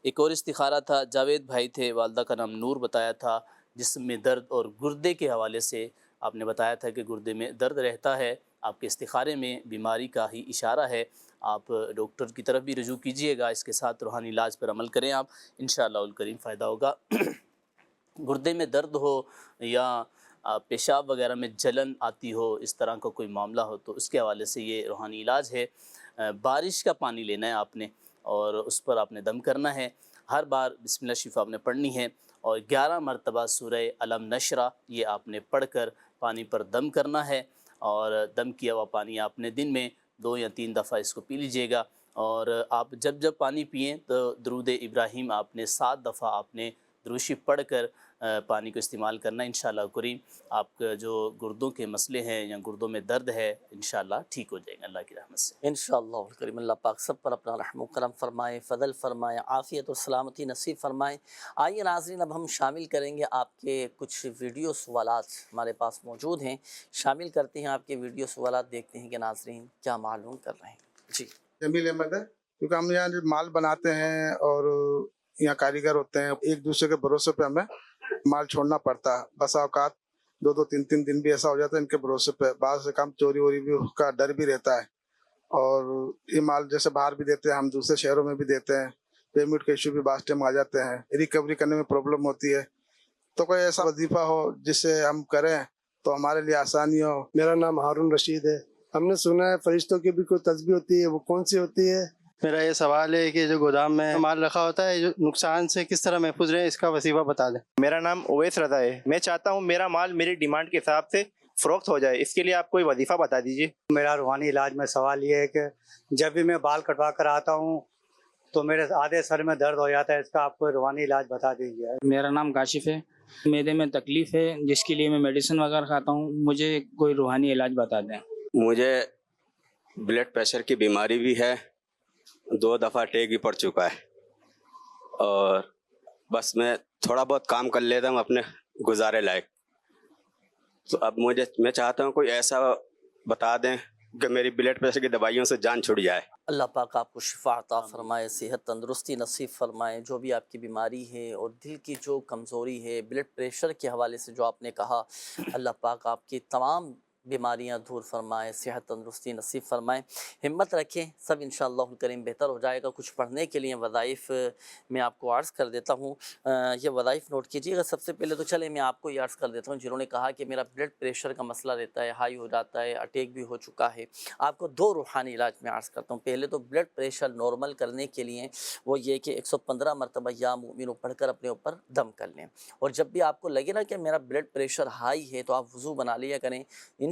Speaker 8: ایک اور استخارہ تھا، جاوید بھائی تھے، والدہ کا نام نور بتایا تھا، جسم میں درد اور گردے کے حوالے سے آپ نے بتایا تھا کہ گردے میں درد رہتا ہے، آپ کے استخارے میں بیماری کا ہی اشارہ ہے، آپ ڈاکٹر کی طرف بھی رجوع کیجئے گا، اس کے ساتھ روحانی علاج پر عمل کریں آپ، انشاءاللہ الکریم فائدہ ہوگا۔ گردے میں درد ہو یا پیشاب وغیرہ میں جلن آتی ہو، اس طرح کا کوئی معاملہ ہو تو اس کے حوالے سے یہ روحانی علاج ہے۔ بارش کا پانی لینا ہے آپ نے اور اس پر آپ نے دم کرنا ہے، ہر بار بسم اللہ شفا آپ نے پڑھنی ہے اور 11 مرتبہ سورہ علم نشرہ یہ آپ نے پڑھ کر پانی پر دم کرنا ہے، اور دم کیا ہوا پانی آپ نے دن میں 2 یا 3 دفعہ اس کو پی لیجئے گا، اور آپ جب پانی پئیں تو درود ابراہیم آپ نے 7 دفعہ آپ نے دروشی پڑھ کر پانی کو استعمال کرنا، انشاءاللہ کریم آپ کا جو گردوں کے مسئلے ہیں یا گردوں میں درد ہے انشاءاللہ ٹھیک ہو جائیں گے اللہ کی رحمت سے
Speaker 2: انشاءاللہ الکریم۔ اللہ پاک سب پر اپنا رحم و کرم فرمائے، فضل فرمائے، عافیت اور سلامتی نصیب فرمائے۔ آئیے ناظرین، اب ہم شامل کریں گے آپ کے کچھ ویڈیو سوالات ہمارے پاس موجود ہیں، شامل کرتے ہیں آپ کے ویڈیو سوالات، دیکھتے ہیں کہ ناظرین کیا معلوم کر رہے ہیں۔ جی
Speaker 11: جمیل احمد ہے، کیونکہ ہم یہاں جو مال بناتے ہیں اور یہاں کاریگر ہوتے ہیں، ایک دوسرے کے بھروسے پہ ہمیں مال چھوڑنا پڑتا ہے، بسا اوقات 2 3 دن بھی ایسا ہو جاتا ہے ان کے بھروسے پہ، بعض سے کام چوری ووری بھی کا ڈر بھی رہتا ہے، اور یہ مال جیسے باہر بھی دیتے ہیں، ہم دوسرے شہروں میں بھی دیتے ہیں، پیمنٹ کے ایشو بھی بعض ٹائم آ جاتے ہیں، ریکوری کرنے میں پرابلم ہوتی ہے، تو کوئی ایسا وظیفہ ہو جس سے ہم کریں تو ہمارے لیے آسانی ہو۔
Speaker 12: میرا نام ہارون رشید ہے۔ ہم نے سنا ہے فرشتوں کی بھی کوئی تسبیح ہوتی ہے، وہ کون سی ہوتی ہے؟ میرا یہ سوال ہے کہ جو گودام میں مال رکھا ہوتا ہے، جو نقصان سے کس طرح محفوظ رہے، اس کا وظیفہ بتا دیں۔
Speaker 13: میرا نام اویس رضا ہے، میں چاہتا ہوں میرا مال میری ڈیمانڈ کے حساب سے فروخت ہو جائے، اس کے لیے آپ کوئی وظیفہ بتا دیجیے۔
Speaker 14: میرا روحانی علاج میں سوال یہ ہے کہ جب بھی میں بال کٹوا کر آتا ہوں تو میرے آدھے سر میں درد ہو جاتا ہے، اس کا آپ کوئی روحانی علاج بتا دیجیے۔
Speaker 9: میرا نام کاشف ہے، میدے میں تکلیف ہے جس کے لیے میں میڈیسن وغیرہ کھاتا ہوں، مجھے کوئی روحانی علاج بتا دیں۔
Speaker 15: مجھے بلڈ پریشر کی بیماری بھی ہے، 2 دفعہ اٹیک بھی پڑ چکا ہے، اور بس میں تھوڑا بہت کام کر لیتا ہوں اپنے گزارے لائق، تو اب میں چاہتا ہوں کوئی ایسا بتا دیں کہ میری بلڈ پریشر کی دوائیوں سے جان چھوٹ جائے۔
Speaker 2: اللہ پاک آپ کو شفا عطا فرمائے، صحت تندرستی نصیب فرمائے، جو بھی آپ کی بیماری ہے اور دل کی جو کمزوری ہے، بلڈ پریشر کے حوالے سے جو آپ نے کہا، اللہ پاک آپ کی تمام بیماریاں دور فرمائے، صحت تندرستی نصیب فرمائے، ہمت رکھیں، سب انشاءاللہ الکریم بہتر ہو جائے گا۔ کچھ پڑھنے کے لیے وظائف میں آپ کو عرض کر دیتا ہوں، یہ وظائف نوٹ کیجیے گا۔ سب سے پہلے تو چلے میں آپ کو یہ عرض کر دیتا ہوں، جنہوں نے کہا کہ میرا بلڈ پریشر کا مسئلہ رہتا ہے، ہائی ہو جاتا ہے، اٹیک بھی ہو چکا ہے، آپ کو 2 روحانی علاج میں عرض کرتا ہوں۔ پہلے تو بلڈ پریشر نارمل کرنے کے لیے وہ یہ کہ 115 مرتبہ یا مومنو پڑھ کر اپنے اوپر دم کر لیں، اور جب بھی آپ کو لگے نا کہ میرا بلڈ پریشر ہائی ہے تو آپ وضو بنا لیا کریں،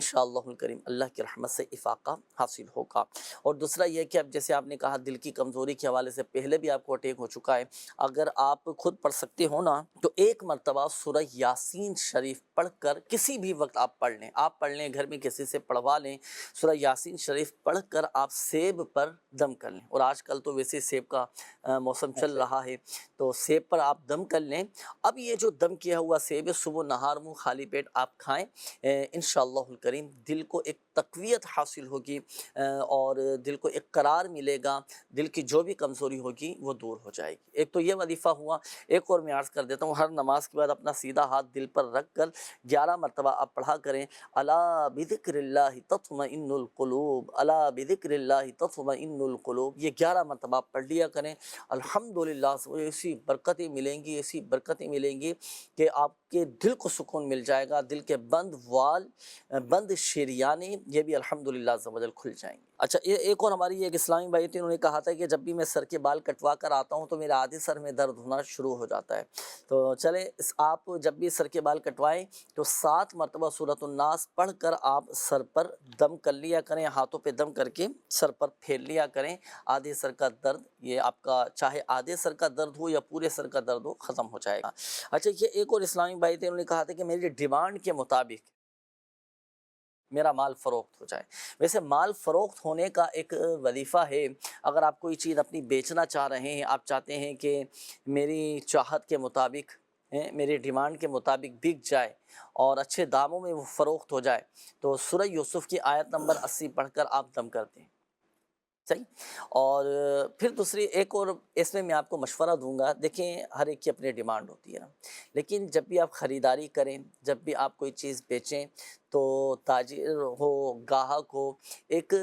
Speaker 2: انشاءاللہ الکریم اللہ کی رحمت سے افاقہ حاصل ہوگا۔ اور دوسرا یہ کہ اب جیسے آپ نے کہا دل کی کمزوری کے حوالے سے پہلے بھی آپ کو اٹیک ہو چکا ہے، اگر آپ خود پڑھ سکتے ہو نا تو 1 مرتبہ سورہ یاسین شریف پڑھ کر کسی بھی وقت آپ پڑھ لیں، آپ پڑھ لیں، گھر میں کسی سے پڑھوا لیں، سورہ یاسین شریف پڑھ کر آپ سیب پر دم کر لیں، اور آج کل تو ویسے سیب کا موسم چل رہا ہے تو سیب پر آپ دم کر لیں۔ اب یہ جو دم کیا ہوا سیب ہے صبح نہار منہ خالی پیٹ آپ کھائیں، انشاءاللہ الکریم دل کو ایک تقویت حاصل ہوگی اور دل کو ایک قرار ملے گا، دل کی جو بھی کمزوری ہوگی وہ دور ہو جائے گی۔ ایک تو یہ وظیفہ ہوا، ایک اور میں عرض کر دیتا ہوں، ہر نماز کے بعد اپنا سیدھا ہاتھ دل پر رکھ کر 11 مرتبہ آپ پڑھا کریں، الا بذکر اللہ تطمئن القلوب، الا بذکر اللہ تطمئن القلوب، یہ 11 مرتبہ آپ پڑھ لیا کریں، الحمدللہ ایسی برکتیں ملیں گی، ایسی برکتیں ملیں گی کہ آپ کے دل کو سکون مل جائے گا، دل کے بند وال، بند شریانے یہ بھی الحمدللہ عز و جل کھل جائیں گے۔ اچھا ایک اور ہماری ایک اسلامی بھائی تھی، انہوں نے کہا تھا کہ جب بھی میں سر کے بال کٹوا کر آتا ہوں تو میرے آدھے سر میں درد ہونا شروع ہو جاتا ہے، تو چلیں آپ جب بھی سر کے بال کٹوائیں تو 7 مرتبہ سورۃ الناس پڑھ کر آپ سر پر دم کر لیا کریں، ہاتھوں پہ دم کر کے سر پر پھیر لیا کریں، آدھے سر کا درد یہ آپ کا چاہے آدھے سر کا درد ہو یا پورے سر کا درد ہو ختم ہو جائے گا۔ اچھا یہ ایک اور اسلامی بھائی تھے، انہوں نے کہا تھا کہ میری ڈیمانڈ کے مطابق میرا مال فروخت ہو جائے۔ ویسے مال فروخت ہونے کا ایک وظیفہ ہے، اگر آپ کوئی چیز اپنی بیچنا چاہ رہے ہیں، آپ چاہتے ہیں کہ میری چاہت کے مطابق، میری ڈیمانڈ کے مطابق بک جائے اور اچھے داموں میں وہ فروخت ہو جائے، تو سورہ یوسف کی آیت نمبر 80 پڑھ کر آپ دم کرتے ہیں۔ صحیح. اور پھر دوسری ایک اور اس میں آپ کو مشورہ دوں گا. دیکھیں ہر ایک کی اپنی ڈیمانڈ ہوتی ہے نا، لیکن جب بھی آپ خریداری کریں، جب بھی آپ کوئی چیز بیچیں تو تاجر ہو، گاہک ہو، ایک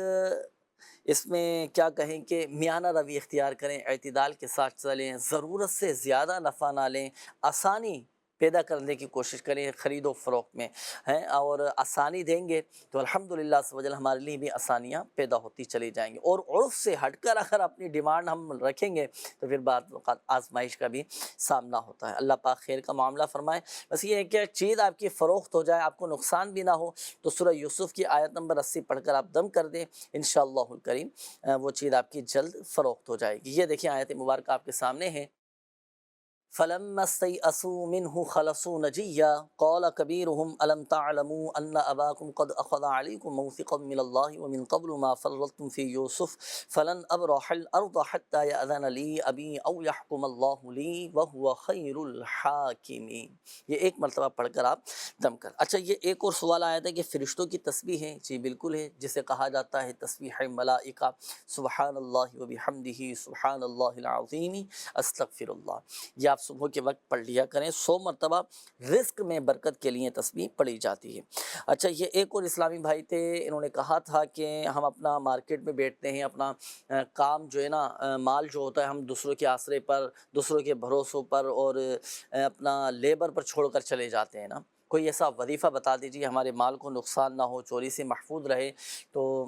Speaker 2: اس میں کیا کہیں کہ میانہ روی اختیار کریں، اعتدال کے ساتھ چلیں، ضرورت سے زیادہ نفع نہ لیں، آسانی پیدا کرنے کی کوشش کریں خرید و فروخت میں ہیں، اور آسانی دیں گے تو الحمدللہ عز و جل ہمارے لیے بھی آسانیاں پیدا ہوتی چلی جائیں گی. اور عرف سے ہٹ کر اگر اپنی ڈیمانڈ ہم رکھیں گے تو پھر بعض اوقات آزمائش کا بھی سامنا ہوتا ہے. اللہ پاک خیر کا معاملہ فرمائے. بس یہ ہے کہ چیز آپ کی فروخت ہو جائے، آپ کو نقصان بھی نہ ہو، تو سورہ یوسف کی آیت نمبر 80 پڑھ کر آپ دم کر دیں، انشاءاللہ الکریم وہ چیز آپ کی جلد فروخت ہو جائے گی. یہ دیکھیں آیت مبارکہ آپ کے سامنے ہے. فلما استيئسوا منه خلصوا نجيا قال كبيرهم ألم تعلموا أن أباكم قد أخذ عليكم موثقا من الله ومن قبل ما فرطتم في يوسف فلن أبرح الأرض حتى يأذن لي أبي أو يحكم الله لي وهو خير الحاكمين. یہ ایک مرتبہ پڑھ کر آپ دم کر. اچھا یہ ایک اور سوال آیا تھا کہ فرشتوں کی تسبیح ہے. جی بالکل ہے، جسے کہا جاتا ہے تسبیح ملائکہ، سبحان اللہ وبحمدہ سبحان اللہ العظیم استغفر اللہ. یہ آپ صبح کے وقت پڑھ لیا کریں. 100 مرتبہ رزق میں برکت کے لیے تسبیح پڑھی جاتی ہے. اچھا یہ ایک اور اسلامی بھائی تھے، انہوں نے کہا تھا کہ ہم اپنا مارکیٹ میں بیٹھتے ہیں، اپنا کام جو ہے نا، مال جو ہوتا ہے ہم دوسروں کے آسرے پر، دوسروں کے بھروسوں پر اور اپنا لیبر پر چھوڑ کر چلے جاتے ہیں نا. کوئی ایسا وظیفہ بتا دیجیے ہمارے مال کو نقصان نہ ہو، چوری سے محفوظ رہے. تو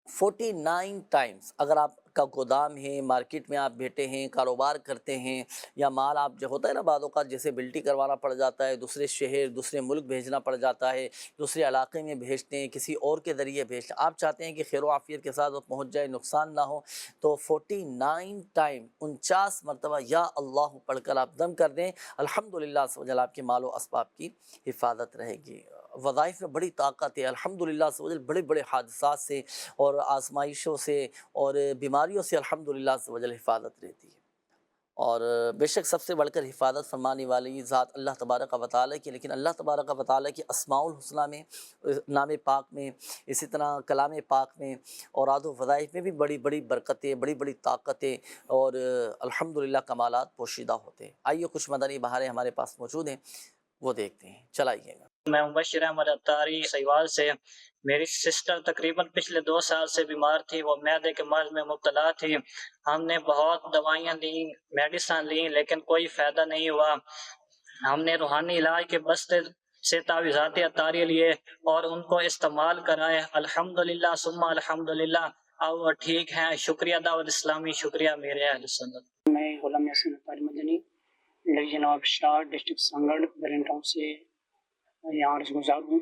Speaker 2: 49 ٹائمز اگر آپ کا گودام ہے، مارکیٹ میں آپ بیٹھے ہیں، کاروبار کرتے ہیں، یا مال آپ جو ہوتا ہے نا بعض اوقات جیسے بلٹی کروانا پڑ جاتا ہے، دوسرے شہر دوسرے ملک بھیجنا پڑ جاتا ہے، دوسرے علاقے میں بھیجتے ہیں، کسی اور کے ذریعے بھیجتے ہیں، آپ چاہتے ہیں کہ خیر و عافیت کے ساتھ وہ پہنچ جائے، نقصان نہ ہو، تو 49 ٹائم 49 مرتبہ یا اللہ پڑھ کر آپ دم کر دیں. الحمدللہ عز و جل آپ کے مال و اسباب کی حفاظت رہے گی. وظائف میں بڑی طاقت ہے الحمدللہ عز و جل. بڑے بڑے حادثات سے اور آزمائشوں سے اور بیماریوں سے الحمدللہ عز و جل حفاظت رہتی ہے. اور بے شک سب سے بڑھ کر حفاظت فرمانے والی ذات اللہ تبارک و تعالیٰ کی. لیکن اللہ تبارک و تعالیٰ کی اسماء الحسنہ میں، نام پاک میں، اسی طرح کلام پاک میں اور اعداد و وظائف میں بھی بڑی بڑی برکتیں، بڑی بڑی طاقتیں اور الحمدللہ کمالات پوشیدہ ہوتے ہیں. آئیے کچھ مدنی بہاریں ہمارے پاس موجود ہیں، وہ دیکھتے ہیں. چلائیے گا.
Speaker 16: میں مبشر احمد اتاری سیوال سے. میری سسٹر تقریباً پچھلے 2 سال سے بیمار تھی، وہ معدے کے مرض میں مبتلا تھی. ہم نے بہت دوائیاں لیں، میڈیسن لیں، لیکن کوئی فائدہ نہیں ہوا. ہم نے روحانی علاج کے بستے سے تعویذات اتاری لیے اور ان کو استعمال کرائے. الحمدللہ ثم الحمدللہ اب وہ ٹھیک ہیں. شکریہ دعوت اسلامی، شکریہ میرے اہل سنت.
Speaker 9: میں غلام یاسین اتاری مدنی، ڈویژن آف شار، ڈسٹرکٹ سنگڑ، برن ٹاؤن سے یہاں عرض گزار ہوں.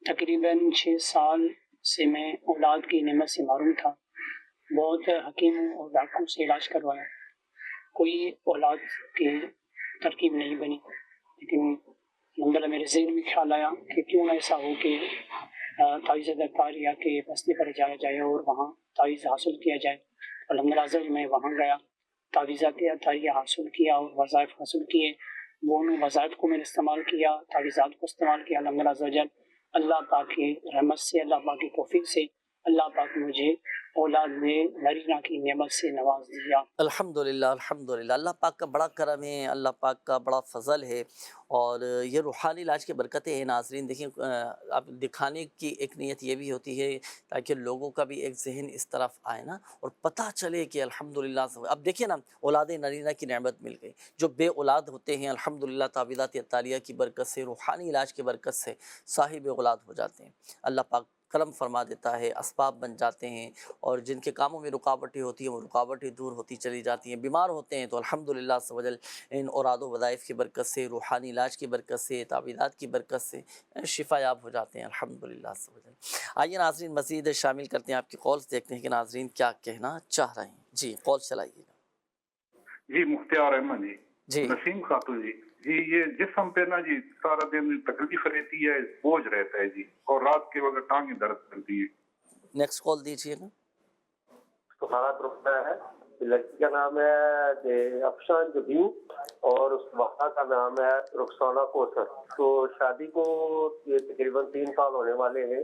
Speaker 9: تقریباً 6 سال سے میں اولاد کی نعمت سے محروم تھا. بہت حکیموں اور ڈاکٹروں سے علاج کروایا، کوئی اولاد کی ترکیب نہیں بنی. لیکن الحمدللہ میرے ذہن میں خیال آیا کہ کیوں نہ ایسا ہو کہ تعویذ اتاریہ کے بستے پر جایا جائے اور وہاں تعویذ حاصل کیا جائے. الحمدللہ میں وہاں گیا، تعویذات اتاریہ حاصل کیا اور وظائف حاصل کیے. وہ ان وظائف کو میں نے استعمال کیا، تعویذات کو استعمال کیا. الحمدللہ اللہ پاک کی رحمت سے، اللہ پاک کی توفیق سے اللہ پاک نے مجھے اولاد میں نرینہ کی نعمت سے نواز دیا.
Speaker 2: الحمدللہ الحمدللہ. اللہ پاک کا بڑا کرم ہے، اللہ پاک کا بڑا فضل ہے، اور یہ روحانی علاج کی برکتیں ہیں. ناظرین دیکھیں، اب دکھانے کی ایک نیت یہ بھی ہوتی ہے تاکہ لوگوں کا بھی ایک ذہن اس طرف آئے نا، اور پتہ چلے کہ الحمدللہ. اب دیکھیں نا، اولاد نرینہ کی نعمت مل گئی. جو بے اولاد ہوتے ہیں الحمدللہ تعویذات اتاریہ کی برکت سے، روحانی علاج کی برکت سے صاحب اولاد ہو جاتے ہیں. اللہ پاک کرم فرما دیتا ہے، اسباب بن جاتے ہیں، اور جن کے کاموں میں رکاوٹیں ہوتی ہیں وہ رکاوٹیں دور ہوتی چلی جاتی ہیں. بیمار ہوتے ہیں تو الحمدللہ عز و جل ان اوراد و وظائف کی برکت سے، روحانی علاج کی برکت سے، تعویذات کی برکت سے شفا یاب ہو جاتے ہیں الحمدللہ عز و جل. آئیے ناظرین مزید شامل کرتے ہیں آپ کی کالز، دیکھتے ہیں کہ ناظرین کیا کہنا چاہ رہے ہیں. جی کال چلائیے گا.
Speaker 17: جی مختار احمد جی، نسیم خاتون جی. جی یہ جسم پہ نا جی سارا دن تکلیف رہتی ہے، بوجھ رہتا ہے جی، اور رات کے وقت ٹانگیں درد کرتی ہے.
Speaker 2: نیکسٹ کال دیجیے گا.
Speaker 18: تمہارا گروپ ہے، لڑکی کا نام ہے افشان جبیو اور اس وقت کا نام ہے رخسانہ کوثر. تو شادی کو یہ تقریباً 3 سال ہونے والے ہیں.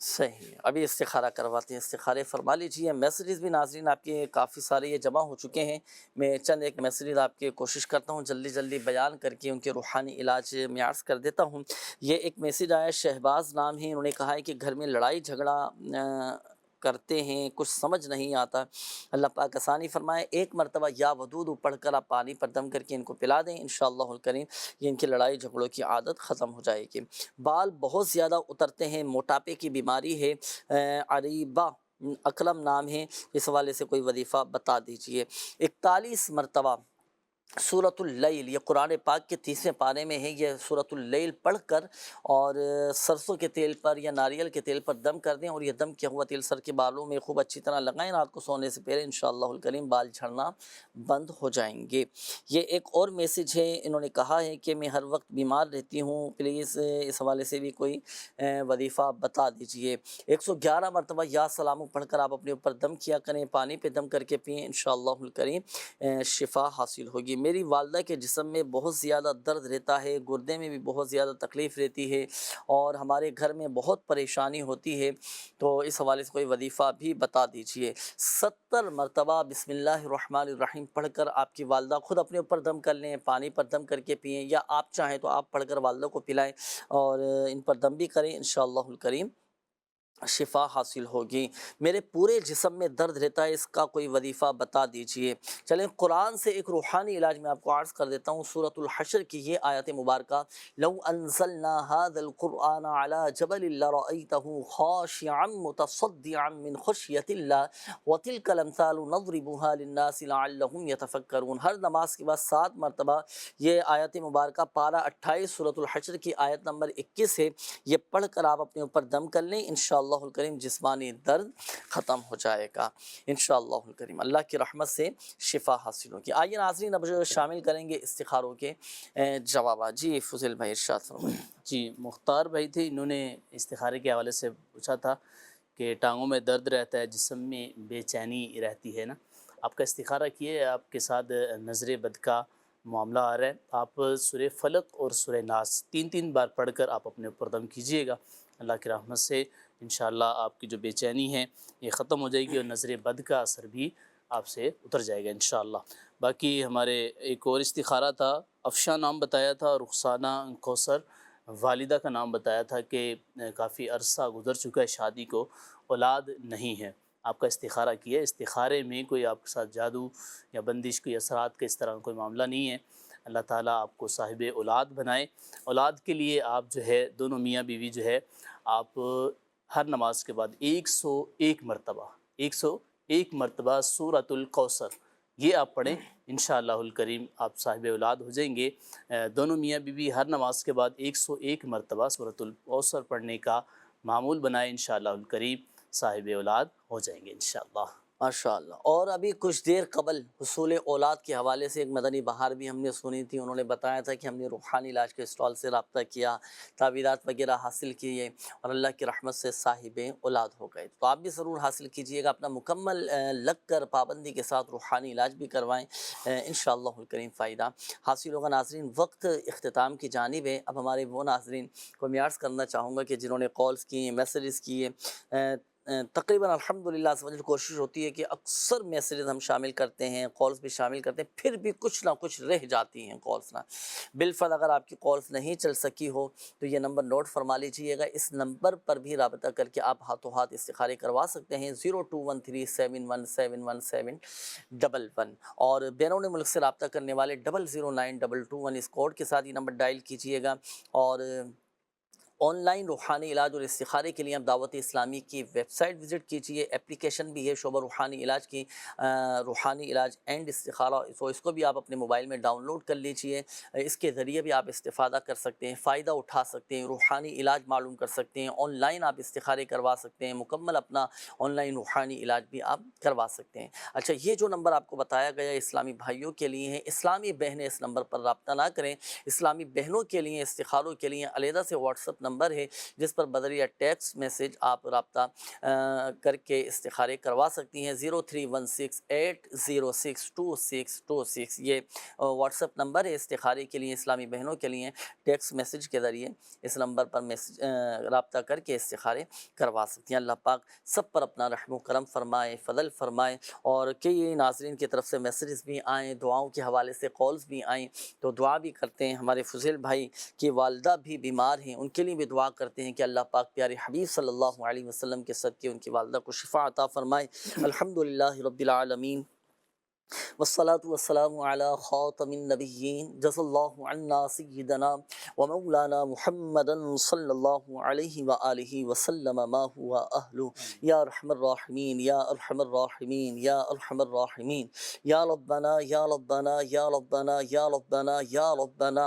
Speaker 2: صحیح، ابھی استخارہ کرواتے ہیں، استخارے فرما لیجیے۔ میسیجز بھی ناظرین آپ کے کافی سارے یہ جمع ہو چکے ہیں، میں چند ایک میسیجز آپ کے کوشش کرتا ہوں جلدی بیان کر کے ان کے روحانی علاج میں عرض کر دیتا ہوں۔ یہ ایک میسیج آیا، شہباز نام ہے، انہوں نے کہا ہے کہ گھر میں لڑائی جھگڑا کرتے ہیں، کچھ سمجھ نہیں آتا، اللہ پاک آسانی فرمائے۔ ایک مرتبہ یا ودود پڑھ کر آپ پانی پر دم کر کے ان کو پلا دیں، انشاءاللہ الکریم یہ ان کی لڑائی جھگڑوں کی عادت ختم ہو جائے گی۔ بال بہت زیادہ اترتے ہیں، موٹاپے کی بیماری ہے، عریبہ اکرم نام ہے، اس حوالے سے کوئی وظیفہ بتا دیجئے۔ 41 مرتبہ سورۃ اللیل، یہ قرآن پاک کے 30ویں پارے میں ہے، یہ سورۃ اللیل پڑھ کر اور سرسوں کے تیل پر یا ناریل کے تیل پر دم کر دیں، اور یہ دم کیا ہوا تیل سر کے بالوں میں خوب اچھی طرح لگائیں، رات کو سونے سے پہلے انشاءاللہ الکریم بال جھڑنا بند ہو جائیں گے۔ یہ ایک اور میسیج ہے، انہوں نے کہا ہے کہ میں ہر وقت بیمار رہتی ہوں، پلیز اس حوالے سے بھی کوئی وظیفہ بتا دیجئے۔ 111 مرتبہ یا سلام پڑھ کر آپ اپنے اوپر دم کیا کریں، پانی پہ دم کر کے پئیں، انشاءاللہ الکریم شفا حاصل ہوگی۔ میری والدہ کے جسم میں بہت زیادہ درد رہتا ہے، گردے میں بھی بہت زیادہ تکلیف رہتی ہے، اور ہمارے گھر میں بہت پریشانی ہوتی ہے، تو اس حوالے سے کوئی وظیفہ بھی بتا دیجئے۔ 70 مرتبہ بسم اللہ الرحمن الرحیم پڑھ کر آپ کی والدہ خود اپنے اوپر دم کر لیں، پانی پر دم کر کے پئیں، یا آپ چاہیں تو آپ پڑھ کر والدہ کو پلائیں اور ان پر دم بھی کریں، انشاءاللہ الکریم شفا حاصل ہوگی۔ میرے پورے جسم میں درد رہتا ہے، اس کا کوئی وظیفہ بتا دیجئے۔ چلیں قرآن سے ایک روحانی علاج میں آپ کو عرض کر دیتا ہوں۔ سورۃ الحشر کی یہ آیت مبارکہ، لو انزلنا هذا القرآن على جبل لرأيته خاشعا متصدعا من خشیۃ اللہ وتلك الامثال نضربها للناس لعلهم يتفکرون۔ ہر نماز کے بعد 7 مرتبہ یہ آیت مبارکہ پارہ 28 سورۃ الحشر کی آیت نمبر 21 ہے، یہ پڑھ کر آپ اپنے اوپر دم کر لیں، انشاءاللہ الکریم جسمانی درد ختم ہو جائے گا، انشاءاللہ الکریم اللہ کی رحمت سے شفا حاصل ہوگی۔ آئیے ناظرین اب شامل کریں گے استخاروں کے جوابات۔ جی فضل بھائی ارشاد فرمائیں۔
Speaker 8: جی مختار بھائی تھے، انہوں نے استخارے کے حوالے سے پوچھا تھا کہ ٹانگوں میں درد رہتا ہے، جسم میں بے چینی رہتی ہے نا، آپ کا استخارہ کیے، آپ کے ساتھ نظر بد کا معاملہ آ رہا ہے، آپ سورہ فلق اور سورہ ناس 3 بار پڑھ کر آپ اپنے اوپر دم کیجئے گا، اللہ کی رحمت سے انشاءاللہ آپ کی جو بے چینی ہے یہ ختم ہو جائے گی، اور نظر بد کا اثر بھی آپ سے اتر جائے گا انشاءاللہ۔ باقی ہمارے ایک اور استخارہ تھا، افشاں نام بتایا تھا، رخسانہ کوثر والدہ کا نام بتایا تھا کہ کافی عرصہ گزر چکا ہے شادی کو، اولاد نہیں ہے، آپ کا استخارہ کیا، استخارے میں کوئی آپ کے ساتھ جادو یا بندش کوئی اثرات کا اس طرح کوئی معاملہ نہیں ہے، اللہ تعالیٰ آپ کو صاحب اولاد بنائے۔ اولاد کے لیے آپ جو ہے دونوں میاں بیوی جو ہے آپ ہر نماز کے بعد 101 مرتبہ سورۃ الکوثر یہ آپ پڑھیں، انشاءاللہ الکریم آپ صاحب اولاد ہو جائیں گے۔ دونوں میاں بیوی ہر نماز کے بعد 101 مرتبہ سورۃ الکوثر پڑھنے کا معمول بنائیں، انشاءاللہ الکریم صاحب اولاد ہو جائیں گے انشاءاللہ۔
Speaker 2: ماشاءاللہ۔ اور ابھی کچھ دیر قبل حصول اولاد کے حوالے سے ایک مدنی بہار بھی ہم نے سنی تھی، انہوں نے بتایا تھا کہ ہم نے روحانی علاج کے اسٹال سے رابطہ کیا، تعویذات وغیرہ حاصل کیے، اور اللہ کی رحمت سے صاحب اولاد ہو گئے۔ تو آپ بھی ضرور حاصل کیجئے گا، اپنا مکمل لگ کر پابندی کے ساتھ روحانی علاج بھی کروائیں، انشاءاللہ الکریم فائدہ حاصل ہوگا۔ ناظرین وقت اختتام کی جانب ہے، اب ہمارے وہ ناظرین کو میں عرض کرنا چاہوں گا کہ جنہوں نے کالز کیے، میسیجز کیے، تقریباً الحمدللہ کوشش ہوتی ہے کہ اکثر میسیجز ہم شامل کرتے ہیں، کالز بھی شامل کرتے ہیں، پھر بھی کچھ نہ کچھ رہ جاتی ہیں کالز نہ۔ بالفرض اگر آپ کی کالز نہیں چل سکی ہو تو یہ نمبر نوٹ فرما لیجئے گا، اس نمبر پر بھی رابطہ کر کے آپ ہاتھوں ہاتھ استخارے کروا سکتے ہیں، 0213717711 اور بیرون ملک سے رابطہ کرنے والے 009221 اس کوڈ کے ساتھ یہ نمبر ڈائل کیجئے گا۔ اور آن لائن روحانی علاج اور استخارے کے لیے آپ دعوت اسلامی کی ویب سائٹ وزٹ کیجئے، اپلیکیشن بھی ہے شعبہ روحانی علاج کی، روحانی علاج اینڈ استخارہ، تو اس کو بھی آپ اپنے موبائل میں ڈاؤن لوڈ کر لیجئے، اس کے ذریعے بھی آپ استفادہ کر سکتے ہیں، فائدہ اٹھا سکتے ہیں، روحانی علاج معلوم کر سکتے ہیں، آن لائن آپ استخارے کروا سکتے ہیں، مکمل اپنا آن لائن روحانی علاج بھی آپ کروا سکتے ہیں۔ اچھا، یہ جو نمبر آپ کو بتایا گیا اسلامی بھائیوں کے لیے ہیں، اسلامی بہنیں اس نمبر پر رابطہ نہ کریں، اسلامی بہنوں کے لیے استخاروں کے لیے علیحدہ سے واٹس ایپ نمبر ہے جس پر بدریہ ٹیکسٹ میسیج آپ رابطہ کر کے استخارے کروا سکتی ہیں۔ 0316806262 یہ واٹس ایپ نمبر ہے استخارے کے لیے، اسلامی بہنوں کے لیے ٹیکسٹ میسیج کے ذریعے اس نمبر پر رابطہ کر کے استخارے کروا سکتی ہیں۔ اللہ پاک سب پر اپنا رحم و کرم فرمائے، فضل فرمائے، اور کئی ناظرین کی طرف سے میسیجز بھی آئیں، دعاؤں کے حوالے سے کالز بھی آئیں، تو دعا بھی کرتے ہیں۔ ہمارے فضیل بھائی کی والدہ بھی بیمار ہیں، ان کے لیے بھی دعا کرتے ہیں کہ اللہ پاک پیارے حبیب صلی اللہ علیہ وسلم کے صدقے ان کی والدہ کو شفا عطا فرمائے۔ الحمدللہ رب العالمین والصلاة والسلام على خاتم النبیین، جزا اللہ عنا سیدنا ومولانا محمدا صلی اللہ علیہ وآلہ وسلم ما هو اہلہ، یا ارحم الراحمین یا ارحم الراحمین یا ارحم الراحمین، یا ربنا یا ربنا یا ربنا یا ربنا یا ربنا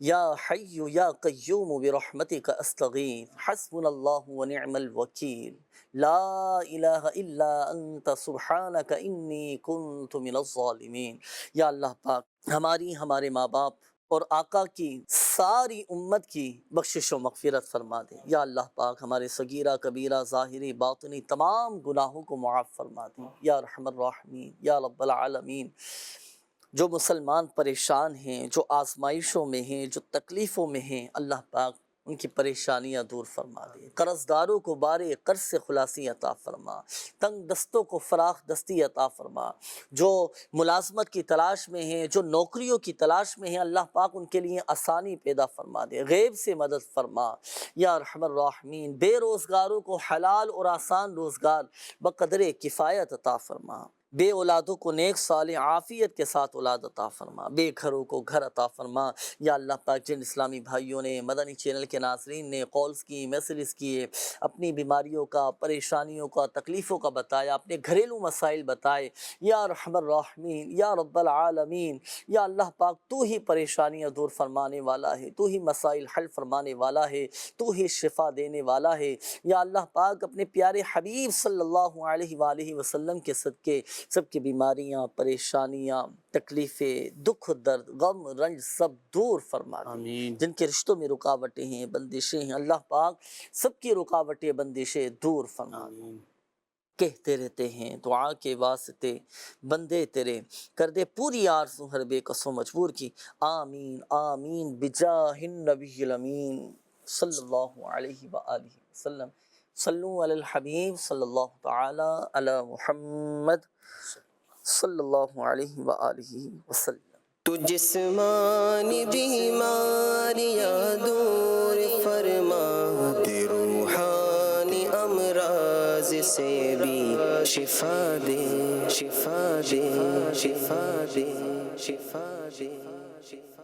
Speaker 2: یا حی یا قیوم برحمتک استغیث، حسبنا اللہ ونعم الوکیل، لا الہ الا انت سبحانک انی کنت من الظالمین۔ یا اللہ پاک ہمارے ماں باپ اور آقا کی ساری امت کی بخشش و مغفرت فرما دے۔ یا اللہ پاک ہمارے صغیرہ کبیرہ ظاہری باطنی تمام گناہوں کو معاف فرما دے یا ارحم الراحمین یا رب العالمین۔ جو مسلمان پریشان ہیں، جو آزمائشوں میں ہیں، جو تکلیفوں میں ہیں، اللہ پاک ان کی پریشانیاں دور فرما دے، قرض داروں کو بارے قرض سے خلاصی عطا فرما، تنگ دستوں کو فراخ دستی عطا فرما، جو ملازمت کی تلاش میں ہیں، جو نوکریوں کی تلاش میں ہیں، اللہ پاک ان کے لیے آسانی پیدا فرما دے، غیب سے مدد فرما یا ارحم الراحمین۔ بے روزگاروں کو حلال اور آسان روزگار بقدر کفایت عطا فرما، بے اولادوں کو نیک صالح عافیت کے ساتھ اولاد عطا فرما، بے گھروں کو گھر عطا فرما۔ یا اللہ پاک جن اسلامی بھائیوں نے، مدنی چینل کے ناظرین نے کالز کی، میسیجز کیے، اپنی بیماریوں کا، پریشانیوں کا، تکلیفوں کا بتایا، اپنے گھریلو مسائل بتائے، یا ارحم الراحمین یا رب العالمین، یا اللہ پاک تو ہی پریشانیاں دور فرمانے والا ہے، تو ہی مسائل حل فرمانے والا ہے، تو ہی شفا دینے والا ہے۔ یا اللہ پاک اپنے پیارے حبیب صلی اللہ علیہ وآلہ وسلم کے صدقے سب کی بیماریاں، پریشانیاں، تکلیفیں، دکھ، درد، غم، رنج سب دور فرما دے۔ جن کے رشتوں میں رکاوٹیں ہیں، بندشیں ہیں، اللہ پاک سب کی رکاوٹیں، بندشیں دور فرما دے۔ کہتے رہتے ہیں دعا کے واسطے بندے تیرے، کر دے پوری آرزو ہر بے کس و مجبور کی، آمین آمین بجاہ النبی الامین صلی اللہ علیہ وآلہ وسلم۔ صلو علی الحبیب صلی اللہ تعالی علی محمد صلی اللہ علیہ وآلہ وسلم۔
Speaker 1: تو جسمانی بیماریاں دور فرما دے، روحانی امراض سے بھی شفا دے، شفا دے، شفا دے، شفا دے، شفا